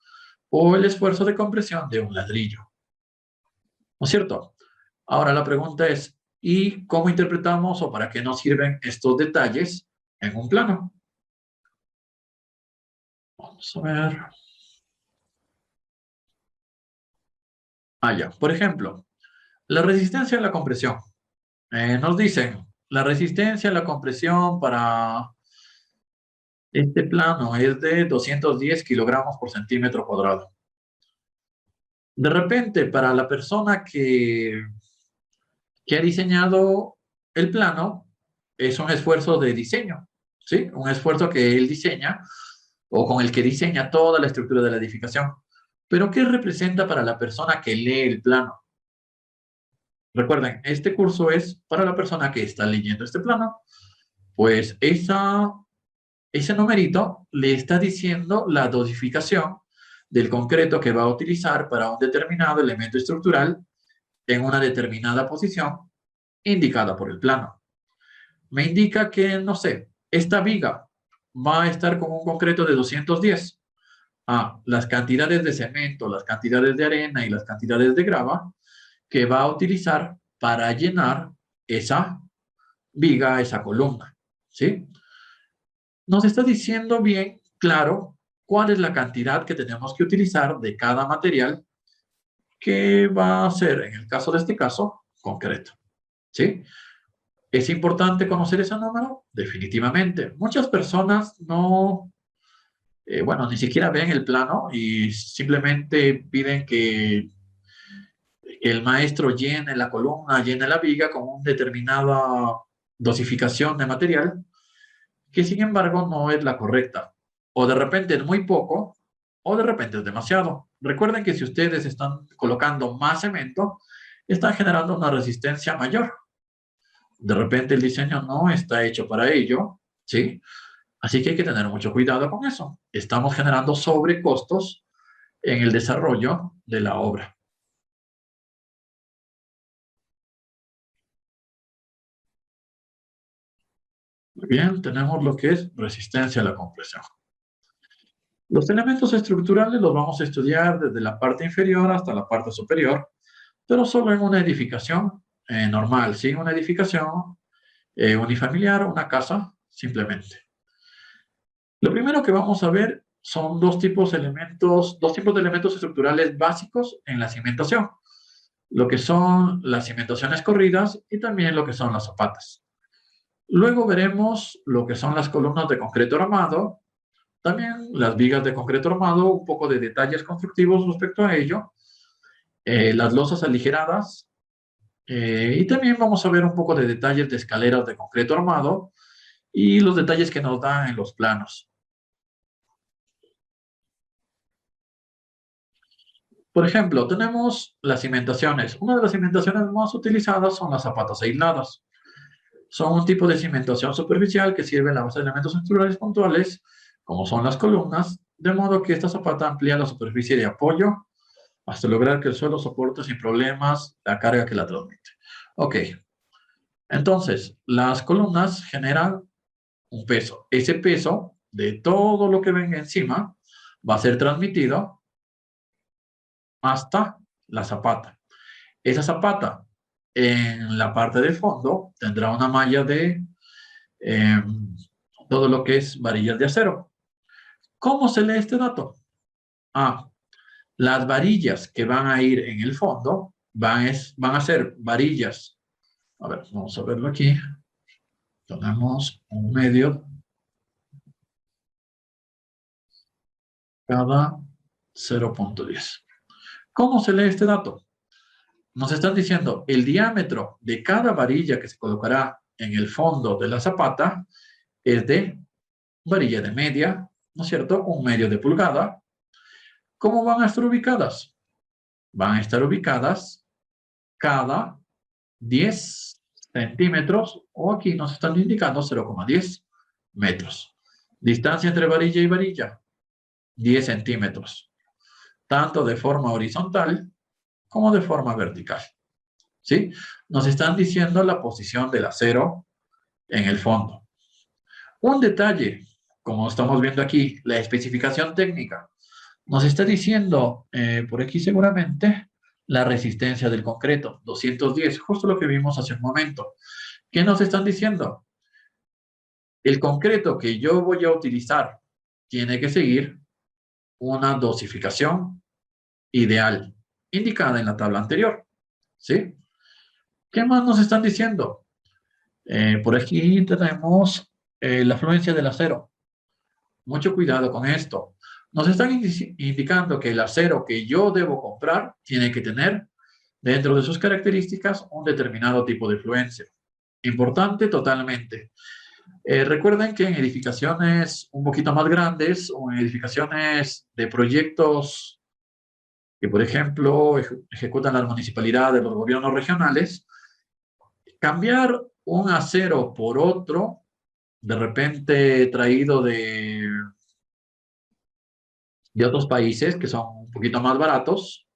o el esfuerzo de compresión de un ladrillo. ¿No es cierto? Ahora la pregunta es, ¿y cómo interpretamos o para qué nos sirven estos detalles en un plano? Vamos a ver. Ah, ya. Por ejemplo, la resistencia a la compresión. Nos dicen, la resistencia a la compresión para este plano es de 210 kilogramos por centímetro cuadrado. De repente, para la persona que ha diseñado el plano, es un esfuerzo de diseño, ¿sí? Un esfuerzo que él diseña o con el que diseña toda la estructura de la edificación. Pero, ¿qué representa para la persona que lee el plano? Recuerden, este curso es para la persona que está leyendo este plano. Pues ese numerito le está diciendo la dosificación del concreto que va a utilizar para un determinado elemento estructural en una determinada posición indicada por el plano. Me indica que, no sé, esta viga va a estar con un concreto de 210. Las cantidades de cemento, las cantidades de arena y las cantidades de grava que va a utilizar para llenar esa viga, esa columna, ¿sí? Nos está diciendo bien claro cuál es la cantidad que tenemos que utilizar de cada material que va a ser, en el caso de este caso, concreto, ¿sí? ¿Es importante conocer ese número? Definitivamente. Muchas personas no, bueno, ni siquiera ven el plano y simplemente piden que el maestro llene la columna, llene la viga con una determinada dosificación de material, que sin embargo no es la correcta. O de repente es muy poco, o de repente es demasiado. Recuerden que si ustedes están colocando más cemento, están generando una resistencia mayor. De repente el diseño no está hecho para ello, ¿sí? Así que hay que tener mucho cuidado con eso. Estamos generando sobrecostos en el desarrollo de la obra. Muy bien, tenemos lo que es resistencia a la compresión. Los elementos estructurales los vamos a estudiar desde la parte inferior hasta la parte superior, pero solo en una edificación normal, ¿sí? Una edificación unifamiliar, una casa, simplemente. Lo primero que vamos a ver son dos tipos de elementos estructurales básicos en la cimentación. Lo que son las cimentaciones corridas y también lo que son las zapatas. Luego veremos lo que son las columnas de concreto armado, también las vigas de concreto armado, un poco de detalles constructivos respecto a ello, las losas aligeradas, y también vamos a ver un poco de detalles de escaleras de concreto armado y los detalles que nos dan en los planos. Por ejemplo, tenemos las cimentaciones. Una de las cimentaciones más utilizadas son las zapatas aisladas. Son un tipo de cimentación superficial que sirve en la base de elementos estructurales puntuales, como son las columnas, de modo que esta zapata amplía la superficie de apoyo hasta lograr que el suelo soporte sin problemas la carga que la transmite. Ok, entonces, las columnas generan un peso. Ese peso de todo lo que venga encima va a ser transmitido hasta la zapata. Esa zapata en la parte del fondo tendrá una malla de todo lo que es varillas de acero. ¿Cómo se lee este dato? Las varillas que van a ir en el fondo van a ser varillas. A ver, vamos a verlo aquí. Tenemos un medio cada 0.10. ¿Cómo se lee este dato? Nos están diciendo el diámetro de cada varilla que se colocará en el fondo de la zapata es de varilla de media, ¿no es cierto? Un medio de pulgada. ¿Cómo van a estar ubicadas? Van a estar ubicadas cada 10 centímetros, o aquí nos están indicando 0,10 metros. Distancia entre varilla y varilla, 10 centímetros, tanto de forma horizontal como de forma vertical. ¿Sí? Nos están diciendo la posición del acero en el fondo. Un detalle, como estamos viendo aquí, la especificación técnica, nos está diciendo, por aquí seguramente, la resistencia del concreto, 210, justo lo que vimos hace un momento. ¿Qué nos están diciendo? El concreto que yo voy a utilizar tiene que seguir una dosificación ideal, indicada en la tabla anterior. ¿Sí? ¿Qué más nos están diciendo? Por aquí tenemos la afluencia del acero. Mucho cuidado con esto. Nos están indicando que el acero que yo debo comprar tiene que tener dentro de sus características un determinado tipo de fluencia. Importante totalmente. Recuerden que en edificaciones un poquito más grandes o en edificaciones de proyectos que, por ejemplo, ejecutan las municipalidades, los gobiernos regionales, cambiar un acero por otro, de repente traído de otros países que son un poquito más baratos,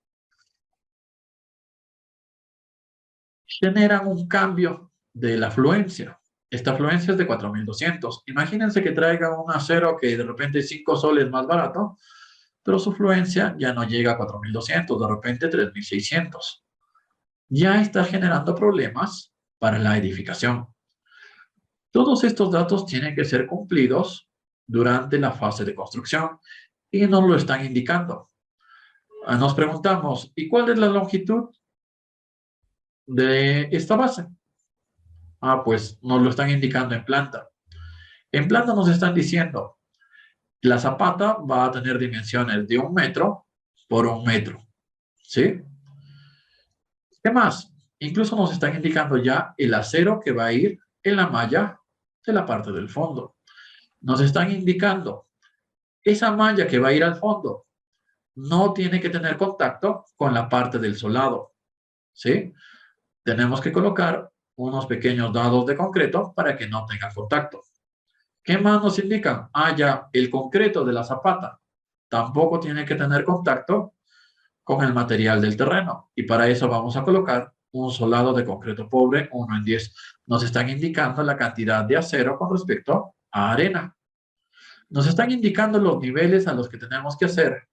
generan un cambio de la afluencia. Esta afluencia es de 4.200. Imagínense que traigan un acero que de repente 5 soles más barato, pero su fluencia ya no llega a 4.200, de repente 3.600. Ya está generando problemas para la edificación. Todos estos datos tienen que ser cumplidos durante la fase de construcción y nos lo están indicando. Nos preguntamos, ¿y cuál es la longitud de esta base? Pues nos lo están indicando en planta. En planta nos están diciendo, la zapata va a tener dimensiones de 1 metro por 1 metro. ¿Sí? ¿Qué más? Incluso nos están indicando ya el acero que va a ir en la malla de la parte del fondo. Nos están indicando esa malla que va a ir al fondo no tiene que tener contacto con la parte del solado. ¿Sí? Tenemos que colocar unos pequeños dados de concreto para que no tengan contacto. ¿Qué más nos indican? Ya, el concreto de la zapata tampoco tiene que tener contacto con el material del terreno. Y para eso vamos a colocar un solado de concreto pobre 1 en 10. Nos están indicando la cantidad de acero con respecto a arena. Nos están indicando los niveles a los que tenemos que hacer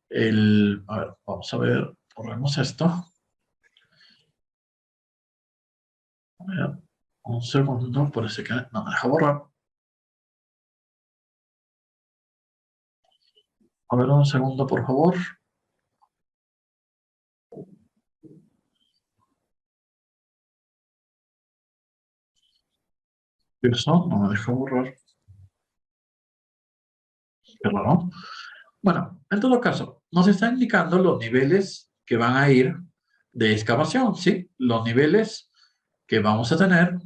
a ver, vamos a ver, borremos esto. A ver, un segundo, parece que no me deja borrar. A ver, un segundo, por favor. Eso no me deja borrar. Qué raro. Bueno, en todo caso, nos está indicando los niveles que van a ir de excavación, ¿sí? Los niveles que vamos a tener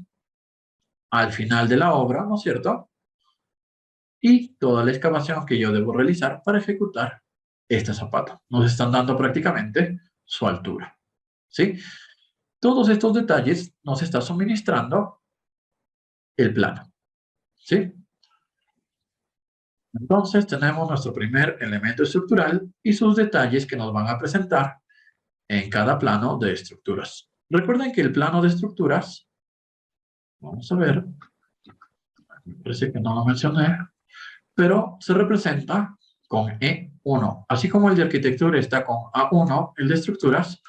al final de la obra, ¿no es cierto? Y toda la excavación que yo debo realizar para ejecutar este zapato. Nos están dando prácticamente su altura, ¿sí? Todos estos detalles nos está suministrando el plano, ¿sí? Entonces tenemos nuestro primer elemento estructural y sus detalles que nos van a presentar en cada plano de estructuras. Recuerden que el plano de estructuras, vamos a ver, me parece que no lo mencioné, pero se representa con E1. Así como el de arquitectura está con A1, el de estructuras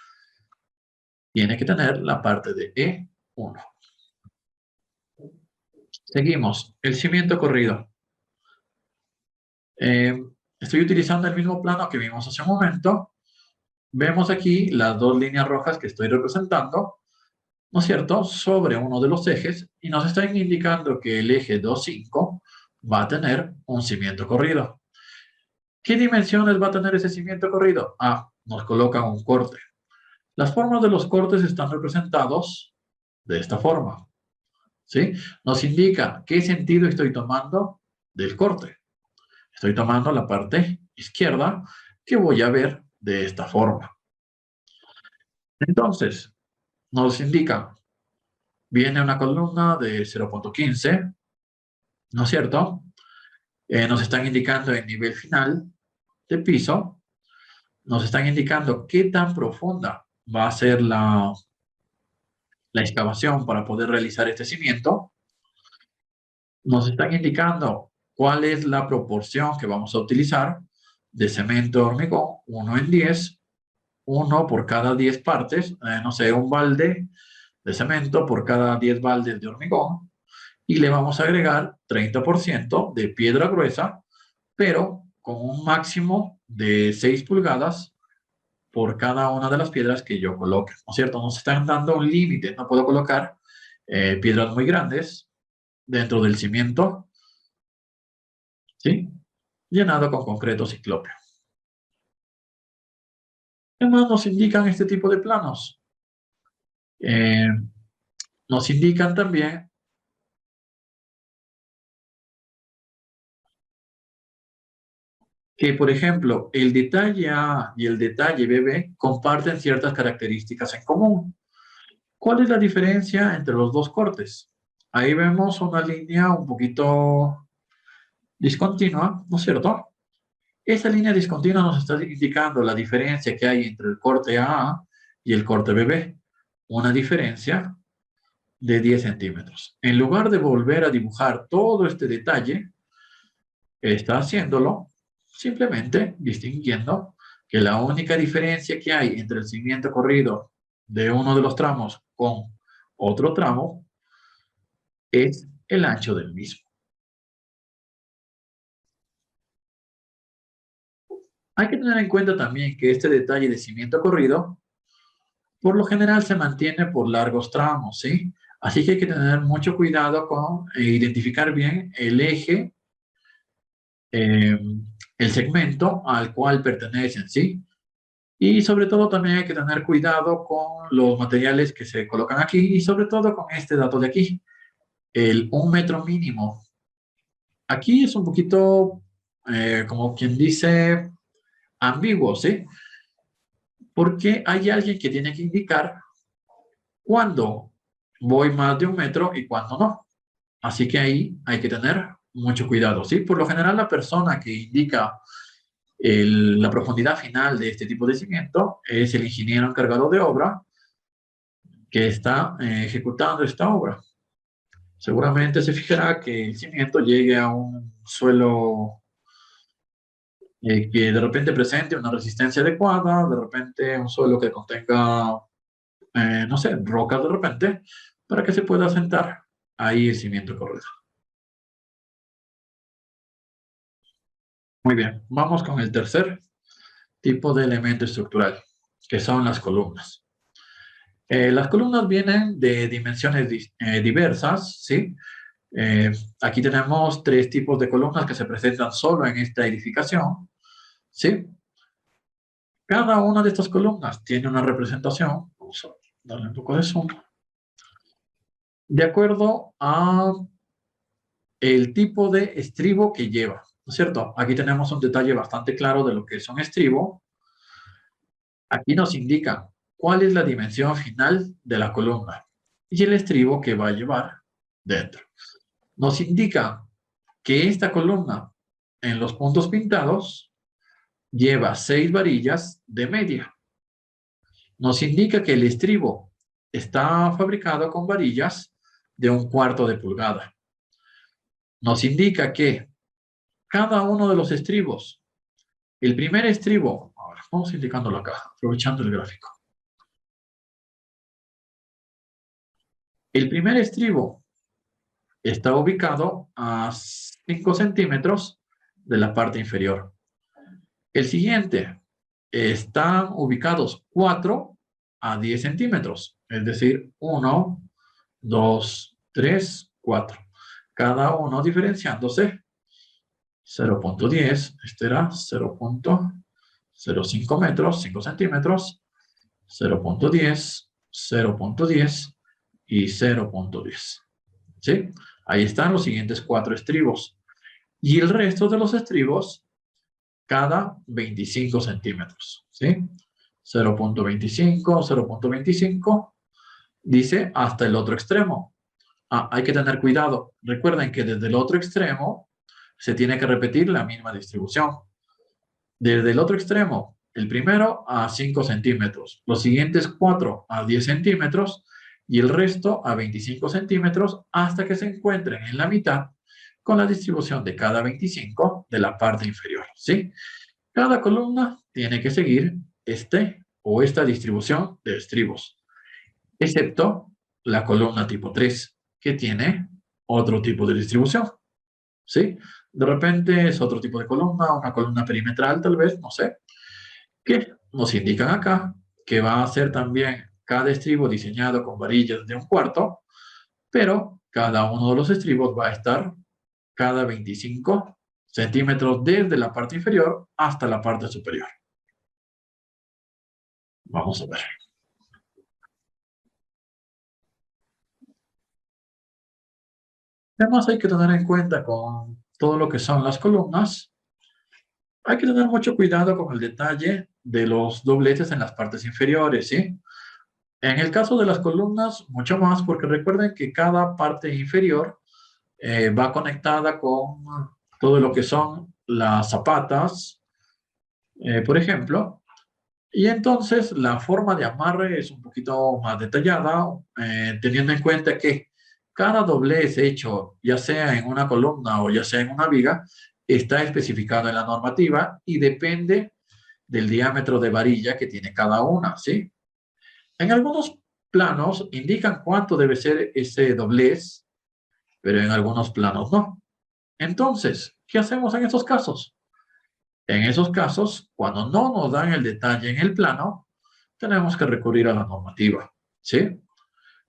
tiene que tener la parte de E1. Seguimos, el cimiento corrido. Estoy utilizando el mismo plano que vimos hace un momento. Vemos aquí las dos líneas rojas que estoy representando, ¿no es cierto?, sobre uno de los ejes y nos están indicando que el eje 2,5 va a tener un cimiento corrido. ¿Qué dimensiones va a tener ese cimiento corrido? Nos colocan un corte. Las formas de los cortes están representados de esta forma, ¿sí? Nos indica qué sentido estoy tomando del corte. Estoy tomando la parte izquierda que voy a ver de esta forma. Entonces, nos indica, viene una columna de 0,15, ¿no es cierto? Nos están indicando el nivel final de piso, nos están indicando qué tan profunda va a ser la excavación para poder realizar este cimiento, nos están indicando cuál es la proporción que vamos a utilizar de cemento hormigón, 1 en 10, 1 por cada 10 partes, no sé, un balde de cemento por cada 10 baldes de hormigón, y le vamos a agregar 30% de piedra gruesa, pero con un máximo de 6 pulgadas por cada una de las piedras que yo coloque, ¿no es cierto? Nos están dando un límite, no puedo colocar piedras muy grandes dentro del cimiento, ¿sí? Llenado con concreto ciclópeo. ¿Qué más nos indican este tipo de planos? Nos indican también que, por ejemplo, el detalle A y el detalle BB comparten ciertas características en común. ¿Cuál es la diferencia entre los dos cortes? Ahí vemos una línea un poquito discontinua, ¿no es cierto? Esa línea discontinua nos está indicando la diferencia que hay entre el corte AA y el corte BB. Una diferencia de 10 centímetros. En lugar de volver a dibujar todo este detalle, está haciéndolo simplemente distinguiendo que la única diferencia que hay entre el cimiento corrido de uno de los tramos con otro tramo es el ancho del mismo. Hay que tener en cuenta también que este detalle de cimiento corrido por lo general se mantiene por largos tramos, ¿sí? Así que hay que tener mucho cuidado con identificar bien el eje, eh, el segmento al cual pertenecen, ¿sí? Y sobre todo también hay que tener cuidado con los materiales que se colocan aquí y sobre todo con este dato de aquí, el 1 metro mínimo. Aquí es un poquito, como quien dice, ambiguo, ¿sí? Porque hay alguien que tiene que indicar cuándo voy más de 1 metro y cuándo no. Así que ahí hay que tener mucho cuidado, ¿sí? Por lo general, la persona que indica la profundidad final de este tipo de cimiento es el ingeniero encargado de obra que está ejecutando esta obra. Seguramente se fijará que el cimiento llegue a un suelo que de repente presente una resistencia adecuada, de repente un suelo que contenga, no sé, rocas de repente, para que se pueda asentar ahí el cimiento correcto. Muy bien, vamos con el tercer tipo de elemento estructural, que son las columnas. Las columnas vienen de dimensiones diversas, ¿sí? Aquí tenemos 3 tipos de columnas que se presentan solo en esta edificación, ¿sí? Cada una de estas columnas tiene una representación, vamos a darle un poco de zoom, de acuerdo a el tipo de estribo que lleva, ¿no es cierto? Aquí tenemos un detalle bastante claro de lo que es un estribo. Aquí nos indica cuál es la dimensión final de la columna y el estribo que va a llevar dentro. Nos indica que esta columna en los puntos pintados lleva 6 varillas de media. Nos indica que el estribo está fabricado con varillas de 1/4 de pulgada. Nos indica que cada uno de los estribos, el primer estribo, ahora vamos indicándolo acá, aprovechando el gráfico. El primer estribo está ubicado a 5 centímetros de la parte inferior. El siguiente, están ubicados 4 a 10 centímetros, es decir, 1, 2, 3, 4. Cada uno diferenciándose 0.10, este era 0.05 metros, 5 centímetros, 0.10, 0.10 y 0.10. ¿Sí? Ahí están los siguientes 4 estribos. Y el resto de los estribos cada 25 centímetros. ¿Sí? 0.25, 0.25, dice hasta el otro extremo. Hay que tener cuidado. Recuerden que desde el otro extremo se tiene que repetir la misma distribución. Desde el otro extremo, el primero a 5 centímetros, los siguientes 4 a 10 centímetros y el resto a 25 centímetros hasta que se encuentren en la mitad con la distribución de cada 25 de la parte inferior, ¿sí? Cada columna tiene que seguir este o esta distribución de estribos, excepto la columna tipo 3, que tiene otro tipo de distribución, ¿sí? De repente es otro tipo de columna, una columna perimetral tal vez, no sé, que nos indican acá que va a ser también cada estribo diseñado con varillas de 1/4 pero cada uno de los estribos va a estar cada 25 centímetros desde la parte inferior hasta la parte superior. Vamos a ver. Además, hay que tener en cuenta con todo lo que son las columnas, hay que tener mucho cuidado con el detalle de los dobleces en las partes inferiores, ¿sí? En el caso de las columnas, mucho más, porque recuerden que cada parte inferior va conectada con todo lo que son las zapatas, por ejemplo, y entonces la forma de amarre es un poquito más detallada, teniendo en cuenta que cada doblez hecho, ya sea en una columna o ya sea en una viga, está especificado en la normativa y depende del diámetro de varilla que tiene cada una, ¿sí? En algunos planos indican cuánto debe ser ese doblez, pero en algunos planos no. Entonces, ¿qué hacemos en esos casos? En esos casos, cuando no nos dan el detalle en el plano, tenemos que recurrir a la normativa, ¿sí?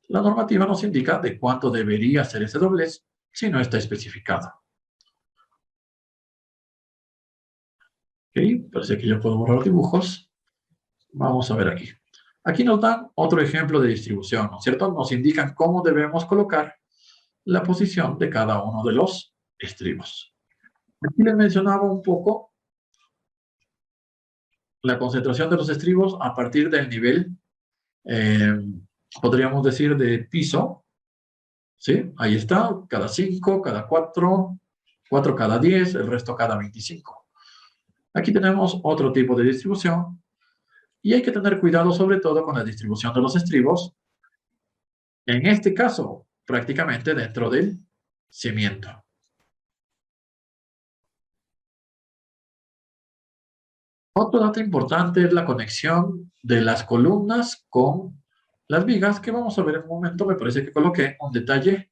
La normativa nos indica de cuánto debería ser ese doblez si no está especificado. ¿Ok? Parece que yo puedo borrar dibujos. Vamos a ver aquí. Aquí nos dan otro ejemplo de distribución, ¿no es cierto? Nos indican cómo debemos colocar la posición de cada uno de los estribos. Aquí les mencionaba un poco la concentración de los estribos a partir del nivel, eh, podríamos decir, de piso, ¿sí? Ahí está, cada 5, cada 4, 4 cada 10, el resto cada 25. Aquí tenemos otro tipo de distribución y hay que tener cuidado sobre todo con la distribución de los estribos, en este caso, prácticamente dentro del cimiento. Otro dato importante es la conexión de las columnas con las vigas, que vamos a ver en un momento. Me parece que coloqué un detalle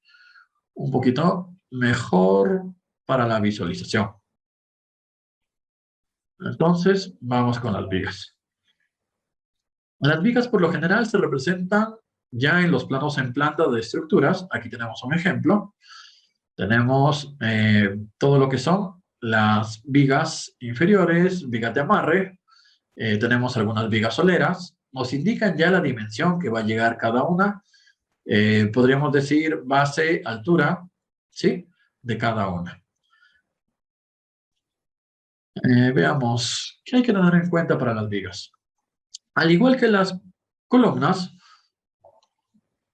un poquito mejor para la visualización. Entonces, vamos con las vigas. Las vigas por lo general se representan ya en los planos en planta de estructuras. Aquí tenemos un ejemplo. Tenemos todo lo que son las vigas inferiores, vigas de amarre. Tenemos algunas vigas soleras. Nos indican ya la dimensión que va a llegar cada una. Podríamos decir base, altura, ¿sí? De cada una. Veamos, ¿qué hay que tener en cuenta para las vigas? Al igual que las columnas,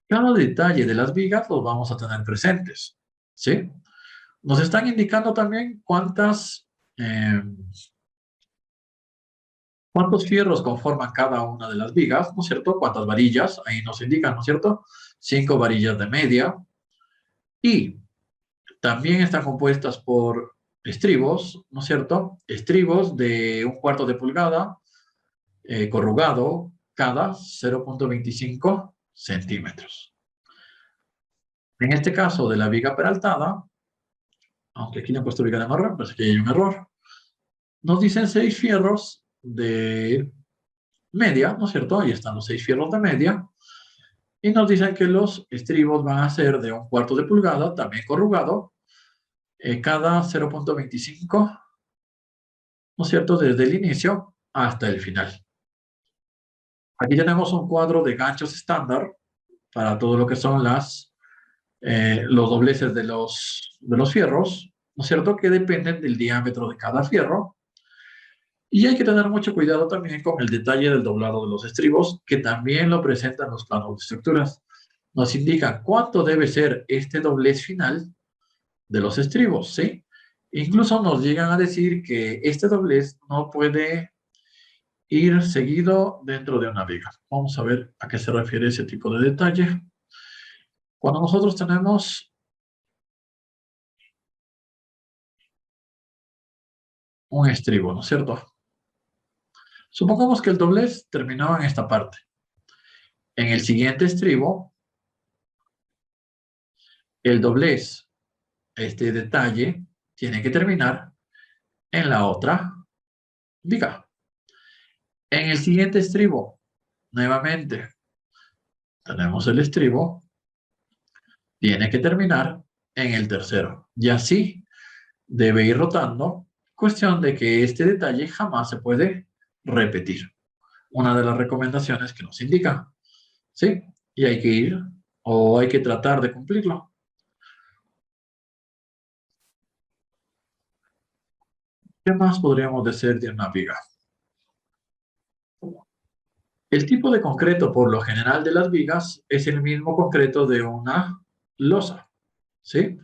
cada detalle de las vigas los vamos a tener presentes, ¿sí? Nos están indicando también cuántos fierros conforman cada una de las vigas, ¿no es cierto? Cuántas varillas, ahí nos indican, ¿no es cierto? 5 varillas de media. Y también están compuestas por estribos, ¿no es cierto? Estribos de 1/4 de pulgada, corrugado, cada 0,25 centímetros. En este caso de la viga peraltada, aunque aquí le han puesto viga de amarre, parece que hay un error. Nos dicen 6 fierros de media, ¿no es cierto? Ahí están los 6 fierros de media. Y nos dicen que los estribos van a ser de 1/4 de pulgada, también corrugado, cada 0,25, ¿no es cierto? Desde el inicio hasta el final. Aquí tenemos un cuadro de ganchos estándar para todo lo que son los dobleces de los fierros, ¿no es cierto? Que dependen del diámetro de cada fierro. Y hay que tener mucho cuidado también con el detalle del doblado de los estribos, que también lo presentan los planos de estructuras. Nos indican cuánto debe ser este doblez final de los estribos, ¿sí? Incluso nos llegan a decir que este doblez no puede ir seguido dentro de una viga. Vamos a ver a qué se refiere ese tipo de detalle. Cuando nosotros tenemos un estribo, ¿no es cierto? Supongamos que el doblez terminaba en esta parte. En el siguiente estribo, el doblez, este detalle, tiene que terminar en la otra viga. En el siguiente estribo, nuevamente, tenemos el estribo tiene que terminar en el tercero. Y así debe ir rotando, cuestión de que este detalle jamás se puede repetir. Una de las recomendaciones que nos indica, ¿sí? Y hay que ir o hay que tratar de cumplirlo. ¿Qué más podríamos decir de una viga? El tipo de concreto, por lo general, de las vigas es el mismo concreto de una losa, ¿sí?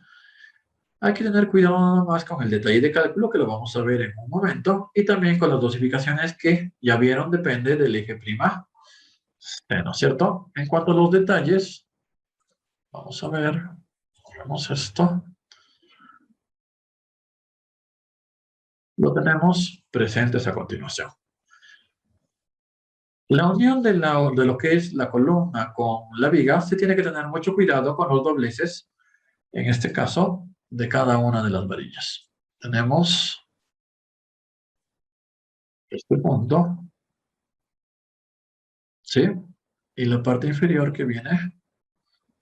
Hay que tener cuidado nada más con el detalle de cálculo, que lo vamos a ver en un momento, y también con las dosificaciones que ya vieron, depende del eje prima, ¿no es cierto? En cuanto a los detalles, vamos a ver, vemos esto. Lo tenemos presentes a continuación. La unión de lo que es la columna con la viga, se tiene que tener mucho cuidado con los dobleces, en este caso, de cada una de las varillas. Tenemos este punto, ¿sí? Y la parte inferior que viene,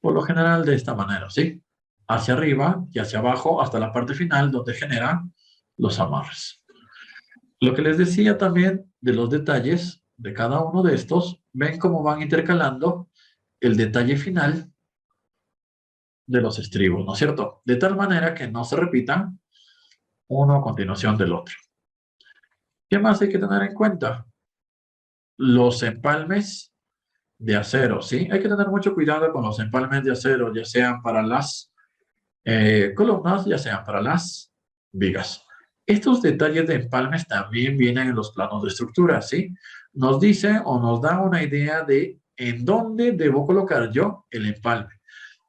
por lo general, de esta manera, ¿sí? Hacia arriba y hacia abajo hasta la parte final donde generan los amarres. Lo que les decía también de los detalles de cada uno de estos, ven cómo van intercalando el detalle final de los estribos, ¿no es cierto? De tal manera que no se repitan uno a continuación del otro. ¿Qué más hay que tener en cuenta? Los empalmes de acero, ¿sí? Hay que tener mucho cuidado con los empalmes de acero, ya sean para las columnas, ya sean para las vigas. Estos detalles de empalmes también vienen en los planos de estructura, ¿sí? Nos dice o nos da una idea de en dónde debo colocar yo el empalme.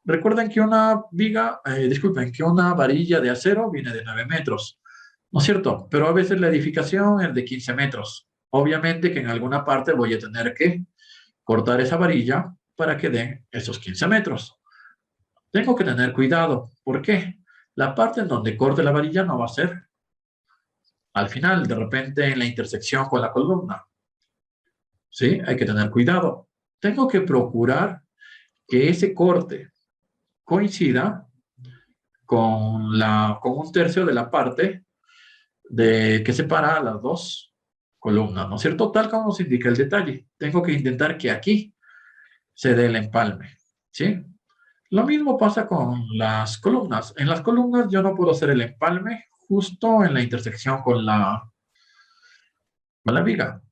Recuerden que una viga, disculpen, que una varilla de acero viene de 9 metros, ¿no es cierto? Pero a veces la edificación es de 15 metros. Obviamente que en alguna parte voy a tener que cortar esa varilla para que den esos 15 metros. Tengo que tener cuidado. ¿Por qué? La parte en donde corte la varilla no va a ser al final, de repente en la intersección con la columna. ¿Sí? Hay que tener cuidado. Tengo que procurar que ese corte coincida con un tercio de la parte que separa las dos columnas, ¿no es cierto? Tal como nos indica el detalle. Tengo que intentar que aquí se dé el empalme, ¿sí? Lo mismo pasa con las columnas. En las columnas yo no puedo hacer el empalme justo en la intersección con la viga.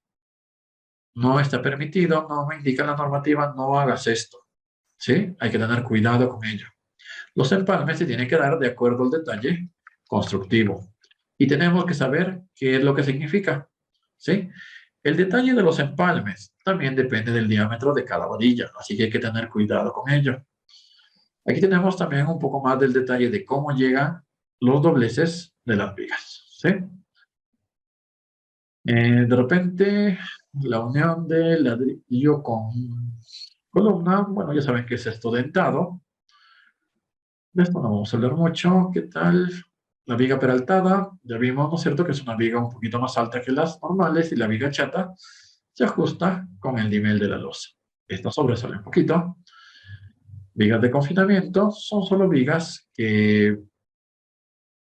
No está permitido, no me indica la normativa, no hagas esto, ¿sí? Hay que tener cuidado con ello. Los empalmes se tienen que dar de acuerdo al detalle constructivo. Y tenemos que saber qué es lo que significa, ¿sí? El detalle de los empalmes también depende del diámetro de cada varilla, así que hay que tener cuidado con ello. Aquí tenemos también un poco más del detalle de cómo llegan los dobleces de las vigas, ¿sí? De repente, la unión de ladrillo con columna, bueno, ya saben que es esto dentado. De esto no vamos a hablar mucho. ¿Qué tal? La viga peraltada, ya vimos, ¿no es cierto?, que es una viga un poquito más alta que las normales, y la viga chata se ajusta con el nivel de la losa. Esta sobresale un poquito. Vigas de confinamiento son solo vigas que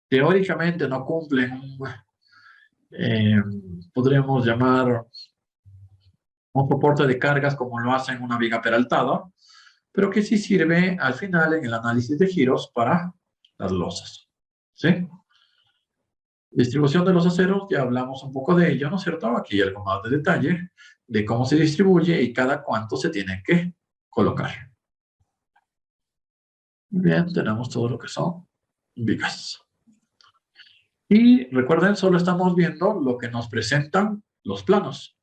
teóricamente no cumplen, eh, podríamos llamar un soporte de cargas como lo hace en una viga peraltada, pero que sí sirve al final en el análisis de giros para las losas, ¿sí? Distribución de los aceros, ya hablamos un poco de ello, ¿no es cierto? Aquí hay algo más de detalle de cómo se distribuye y cada cuánto se tiene que colocar. Bien, tenemos todo lo que son vigas. Y recuerden, solo estamos viendo lo que nos presentan los planos.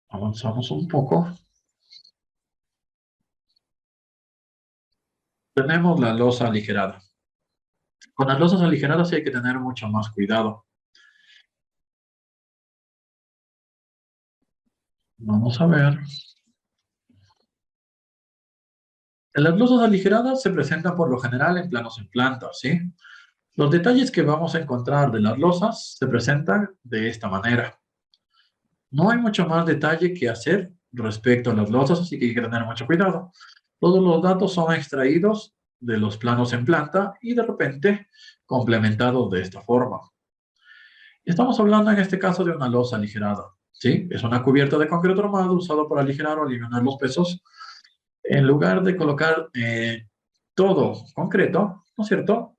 Avanzamos un poco. Tenemos la losa aligerada. Con las losas aligeradas sí hay que tener mucho más cuidado. Vamos a ver. Las losas aligeradas se presentan por lo general en planos en planta, ¿sí? Los detalles que vamos a encontrar de las losas se presentan de esta manera. No hay mucho más detalle que hacer respecto a las losas, así que hay que tener mucho cuidado. Todos los datos son extraídos de los planos en planta y de repente complementados de esta forma. Estamos hablando en este caso de una losa aligerada, ¿sí? Es una cubierta de concreto armado usado para aligerar o aliviar los pesos. En lugar de colocar todo concreto, ¿no es cierto?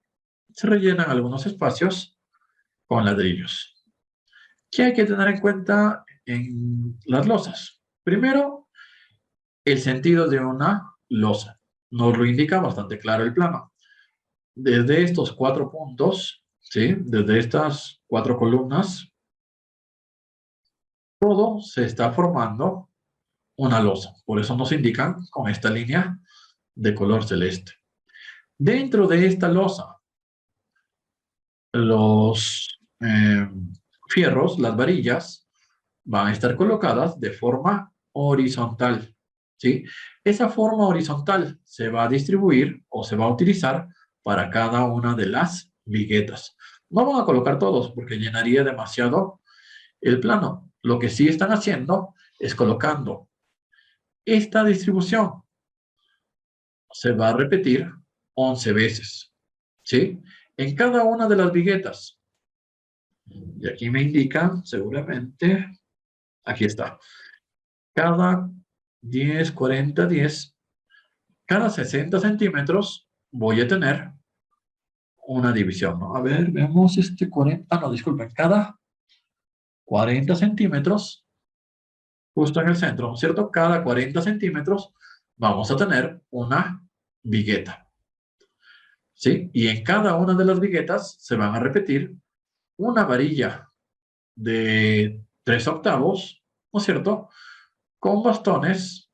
Se rellenan algunos espacios con ladrillos. ¿Qué hay que tener en cuenta en las losas? Primero, el sentido de una losa. Nos lo indica bastante claro el plano. Desde estos 4 puntos, ¿sí? Desde estas 4 columnas, todo se está formando una losa. Por eso nos indican con esta línea de color celeste. Dentro de esta losa, los fierros, las varillas, van a estar colocadas de forma horizontal, ¿sí? Esa forma horizontal se va a distribuir o se va a utilizar para cada una de las viguetas. No van a colocar todos porque llenaría demasiado el plano. Lo que sí están haciendo es colocando esta distribución. Se va a repetir 11 veces, ¿sí? En cada una de las viguetas. Y aquí me indican seguramente, aquí está, cada 10, 40, 10, cada 60 centímetros voy a tener una división, ¿no? A ver, vemos este 40, no, disculpen, cada 40 centímetros, justo en el centro, ¿no es cierto? Cada 40 centímetros vamos a tener una vigueta, ¿sí? Y en cada una de las viguetas se van a repetir una varilla de 3 octavos, ¿no es cierto? Con bastones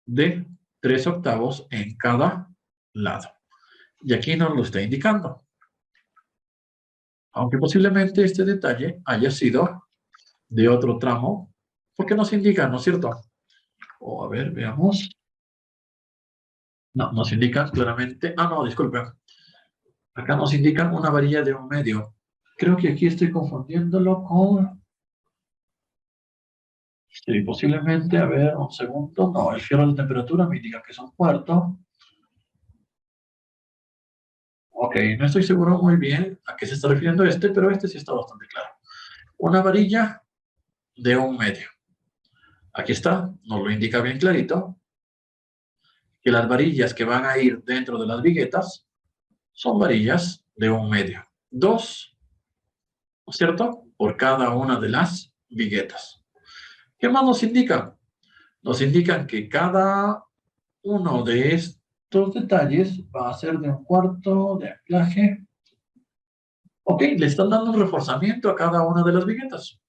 de 3 octavos en cada lado. Y aquí nos lo está indicando. Aunque posiblemente este detalle haya sido de otro tramo, porque nos indica, ¿no es cierto? O a ver, veamos. No, nos indica claramente. Ah, no, disculpen. Acá nos indican una varilla de 1 medio. Creo que aquí estoy confundiéndolo con... Sí, posiblemente, a ver, un segundo. No, el fierro de temperatura me indica que es 1/4. Ok, no estoy seguro muy bien a qué se está refiriendo este, pero este sí está bastante claro. Una varilla de 1 medio. Aquí está, nos lo indica bien clarito, que las varillas que van a ir dentro de las viguetas son varillas de 1 medio. 2, ¿no es cierto? Por cada una de las viguetas. ¿Qué más nos indican? Nos indican que cada uno de estos detalles va a ser de 1/4 de anclaje. Ok, le están dando un reforzamiento a cada una de las viguetas.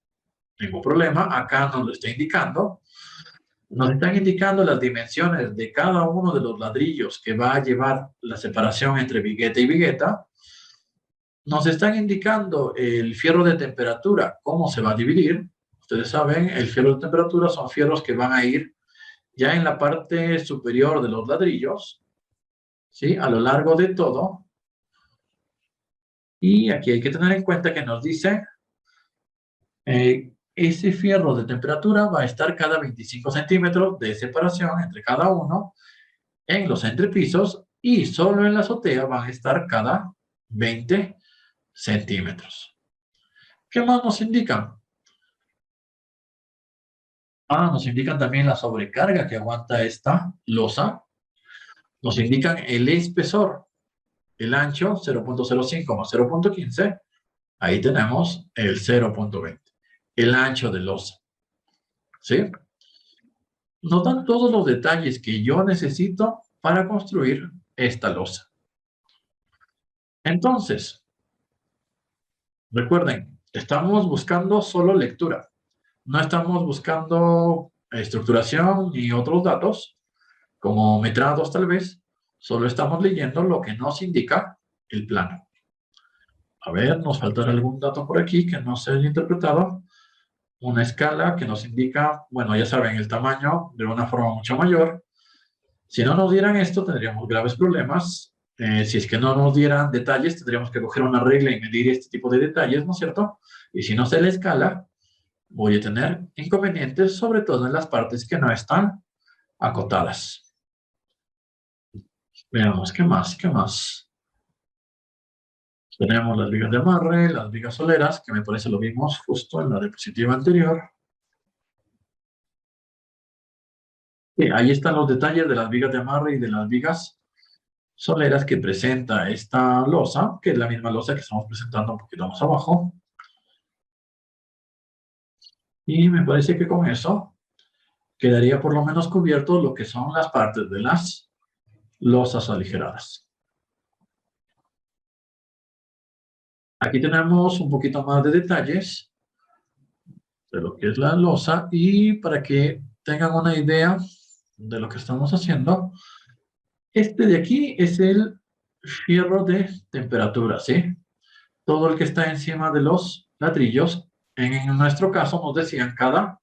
Ningún problema, acá nos lo está indicando. Nos están indicando las dimensiones de cada uno de los ladrillos que va a llevar la separación entre vigueta y vigueta. Nos están indicando el fierro de temperatura, cómo se va a dividir. Ustedes saben, el fierro de temperatura son fierros que van a ir ya en la parte superior de los ladrillos, ¿sí? A lo largo de todo. Y aquí hay que tener en cuenta que nos dice ese fierro de temperatura va a estar cada 25 centímetros de separación entre cada uno en los entrepisos y solo en la azotea van a estar cada 20 centímetros. ¿Qué más nos indican? Nos indican también la sobrecarga que aguanta esta losa. Nos indican el espesor, el ancho 0.05 más 0.15. Ahí tenemos el 0.20, el ancho de losa. ¿Sí? Nos dan todos los detalles que yo necesito para construir esta losa. Entonces, recuerden, estamos buscando solo lectura. No estamos buscando estructuración ni otros datos, como metrados tal vez. Solo estamos leyendo lo que nos indica el plano. A ver, nos faltará algún dato por aquí que no se haya interpretado. Una escala que nos indica, bueno, ya saben, el tamaño de una forma mucho mayor. Si no nos dieran esto, tendríamos graves problemas. Si es que no nos dieran detalles, tendríamos que coger una regla y medir este tipo de detalles, ¿no es cierto? Y si no se le escala, voy a tener inconvenientes, sobre todo en las partes que no están acotadas. Veamos, ¿qué más? ¿Qué más? Tenemos las vigas de amarre, las vigas soleras, que me parece lo vimos justo en la diapositiva anterior. Y ahí están los detalles de las vigas de amarre y de las vigas soleras que presenta esta losa, que es la misma losa que estamos presentando un poquito más abajo. Y me parece que con eso quedaría por lo menos cubierto lo que son las partes de las losas aligeradas. Aquí tenemos un poquito más de detalles de lo que es la losa y para que tengan una idea de lo que estamos haciendo, este de aquí es el fierro de temperatura, ¿sí? Todo el que está encima de los ladrillos, en nuestro caso nos decían cada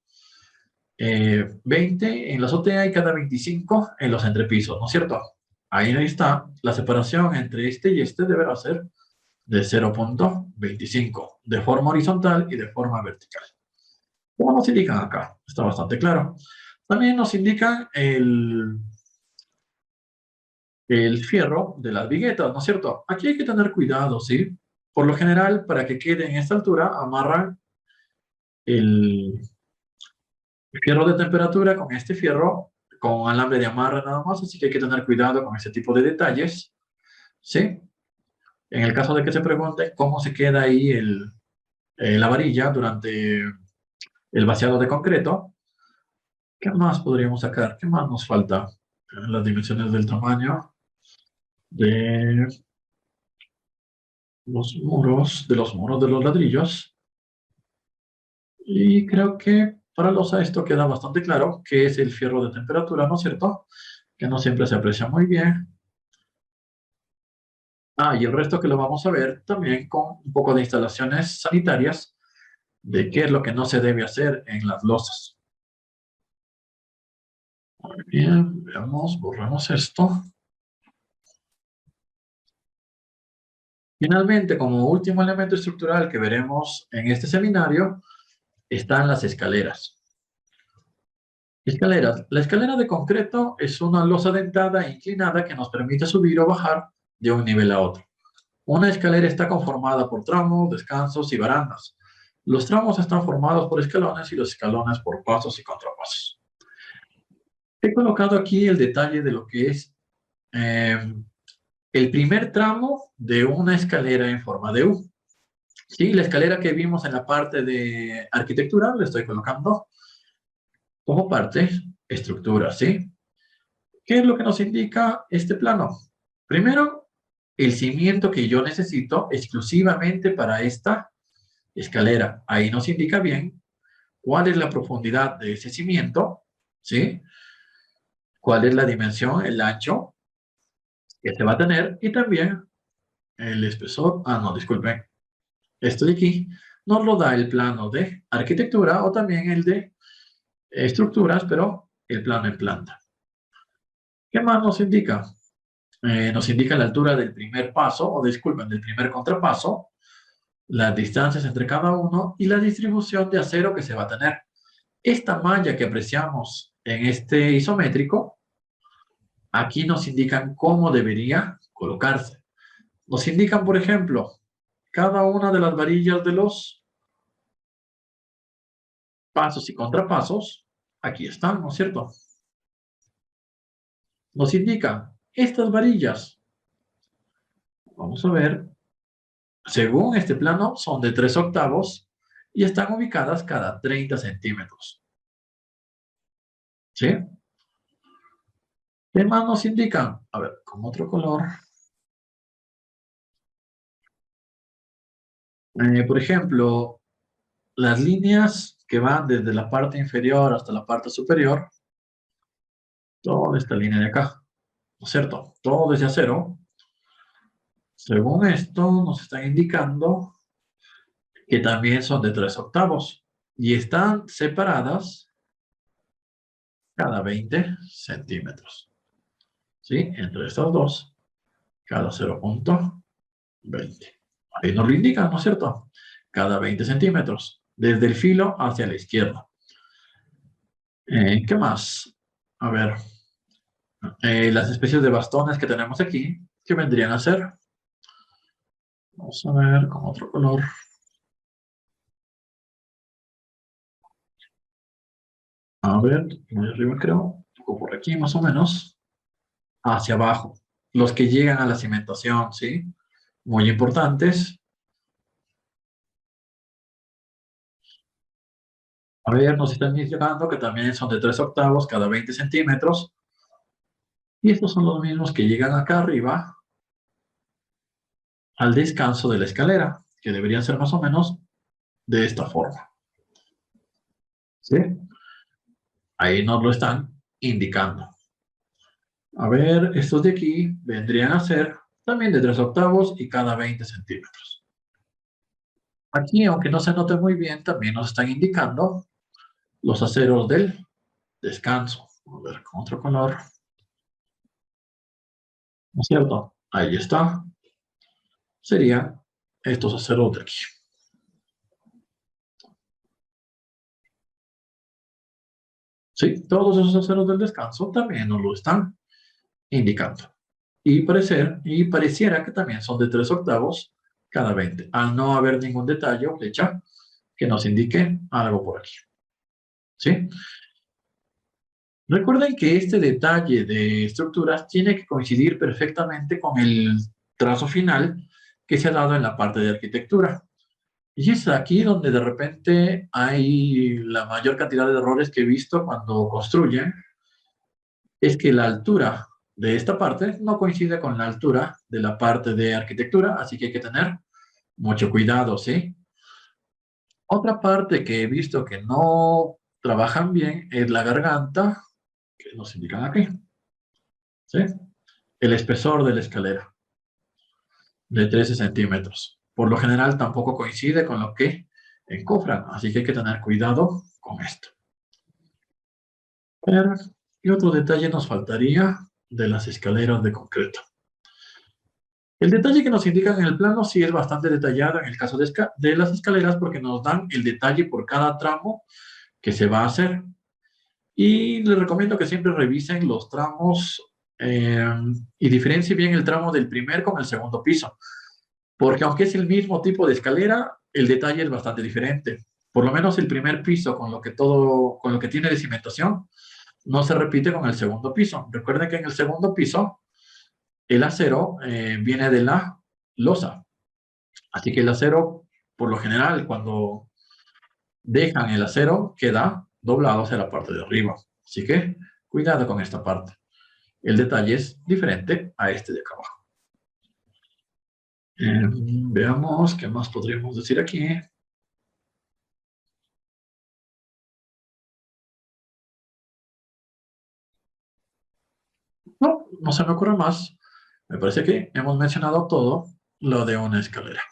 20 en la azotea y cada 25 en los entrepisos, ¿no es cierto? Ahí está, la separación entre este y este deberá ser de 0.25, de forma horizontal y de forma vertical. Como nos indican acá, está bastante claro. También nos indican el fierro de las viguetas, ¿no es cierto? Aquí hay que tener cuidado, ¿sí? Por lo general, para que quede en esta altura, amarran el fierro de temperatura con este fierro, con alambre de amarre nada más, así que hay que tener cuidado con ese tipo de detalles, ¿sí? En el caso de que se pregunte cómo se queda ahí la varilla durante el vaciado de concreto, ¿qué más podríamos sacar? ¿Qué más nos falta? Las dimensiones del tamaño de los muros, de los ladrillos. Y creo que para losa esto queda bastante claro, que es el fierro de temperatura, ¿no es cierto? Que no siempre se aprecia muy bien. Ah, y el resto que lo vamos a ver también con un poco de instalaciones sanitarias de qué es lo que no se debe hacer en las losas. Muy bien, veamos, borramos esto. Finalmente, como último elemento estructural que veremos en este seminario, están las escaleras. Escaleras. La escalera de concreto es una losa dentada e inclinada que nos permite subir o bajar de un nivel a otro. Una escalera está conformada por tramos, descansos y barandas. Los tramos están formados por escalones y los escalones por pasos y contrapasos. He colocado aquí el detalle de lo que es el primer tramo de una escalera en forma de U. Sí, la escalera que vimos en la parte de arquitectura, le estoy colocando como parte estructura, ¿sí? ¿Qué es lo que nos indica este plano? Primero, el cimiento que yo necesito exclusivamente para esta escalera. Ahí nos indica bien cuál es la profundidad de ese cimiento, ¿sí? Cuál es la dimensión, el ancho que se va a tener y también el espesor. Ah, no, disculpen. Esto de aquí nos lo da el plano de arquitectura o también el de estructuras, pero el plano en planta. ¿Qué más nos indica? Nos indica la altura del primer paso, o disculpen, del primer contrapaso, las distancias entre cada uno y la distribución de acero que se va a tener. Esta malla que apreciamos en este isométrico, aquí nos indican cómo debería colocarse. Nos indican, por ejemplo, cada una de las varillas de los pasos y contrapasos, aquí están, ¿no es cierto? Nos indican estas varillas. Vamos a ver. Según este plano, son de 3/8 y están ubicadas cada 30 centímetros. ¿Sí? ¿Qué más nos indican? A ver, con otro color. Por ejemplo, las líneas que van desde la parte inferior hasta la parte superior, toda esta línea de acá, ¿no es cierto? Todo desde acero. Según esto, nos están indicando que también son de 3/8 y están separadas cada 20 centímetros. ¿Sí? Entre estas dos, cada 0.20. Ahí nos lo indican, ¿no es cierto? Cada 20 centímetros, desde el filo hacia la izquierda. ¿Qué más? A ver, Las especies de bastones que tenemos aquí, ¿qué vendrían a ser? Vamos a ver con otro color. A ver, muy arriba creo, o por aquí más o menos, hacia abajo. Los que llegan a la cimentación, ¿sí? Muy importantes. A ver, nos están indicando que también son de 3 octavos cada 20 centímetros. Y estos son los mismos que llegan acá arriba al descanso de la escalera, que deberían ser más o menos de esta forma. ¿Sí? Ahí nos lo están indicando. A ver, estos de aquí vendrían a ser también de 3 octavos y cada 20 centímetros. Aquí, aunque no se note muy bien, también nos están indicando los aceros del descanso. A ver, con otro color. ¿No es cierto? Ahí está. Serían estos aceros de aquí. Sí, todos esos aceros del descanso también nos lo están indicando. Y pareciera que también son de 3 octavos cada 20, al no haber ningún detalle o flecha que nos indique algo por aquí. ¿Sí? Recuerden que este detalle de estructuras tiene que coincidir perfectamente con el trazo final que se ha dado en la parte de arquitectura. Y es aquí donde de repente hay la mayor cantidad de errores que he visto cuando construyen, es que la altura de esta parte no coincide con la altura de la parte de arquitectura, así que hay que tener mucho cuidado, ¿sí? Otra parte que he visto que no trabajan bien es la garganta, que nos indican aquí, ¿sí? El espesor de la escalera, de 13 centímetros. Por lo general tampoco coincide con lo que encofran, así que hay que tener cuidado con esto. Y otro detalle nos faltaría de las escaleras de concreto. El detalle que nos indican en el plano sí es bastante detallado en el caso de las escaleras porque nos dan el detalle por cada tramo que se va a hacer. Y les recomiendo que siempre revisen los tramos y diferencien bien el tramo del primer con el segundo piso. Porque aunque es el mismo tipo de escalera, el detalle es bastante diferente. Por lo menos el primer piso con lo que tiene de cimentación no se repite con el segundo piso. Recuerden que en el segundo piso el acero viene de la losa. Así que el acero, por lo general, cuando dejan el acero, queda doblado hacia la parte de arriba. Así que cuidado con esta parte. El detalle es diferente a este de acá abajo. Veamos qué más podríamos decir aquí. No, no se me ocurre más. Me parece que hemos mencionado todo lo de una escalera.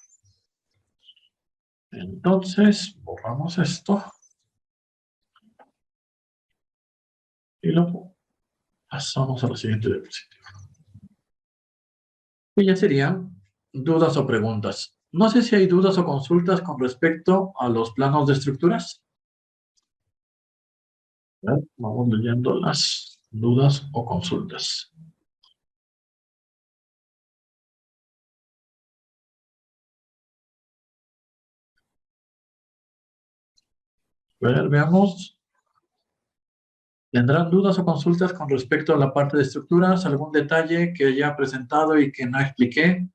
Entonces, borramos esto. Y lo pasamos a la siguiente diapositiva. Y ya serían dudas o preguntas. No sé si hay dudas o consultas con respecto a los planos de estructuras. Vamos leyendo las dudas o consultas. Veamos. ¿Tendrán dudas o consultas con respecto a la parte de estructuras? ¿Algún detalle que haya presentado y que no expliqué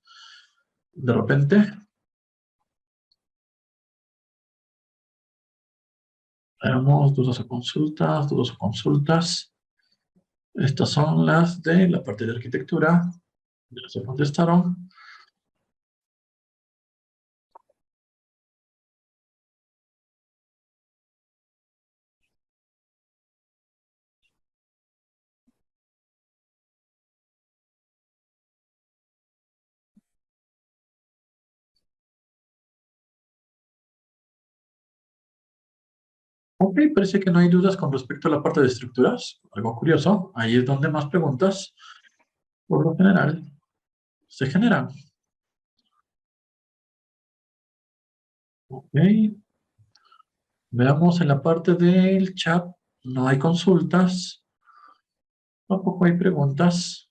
de repente? Veamos dudas o consultas, dudas o consultas. Estas son las de la parte de arquitectura. Ya se contestaron. Ok, parece que no hay dudas con respecto a la parte de estructuras. Algo curioso, ahí es donde más preguntas, por lo general, se generan. Ok, veamos en la parte del chat, no hay consultas. Tampoco hay preguntas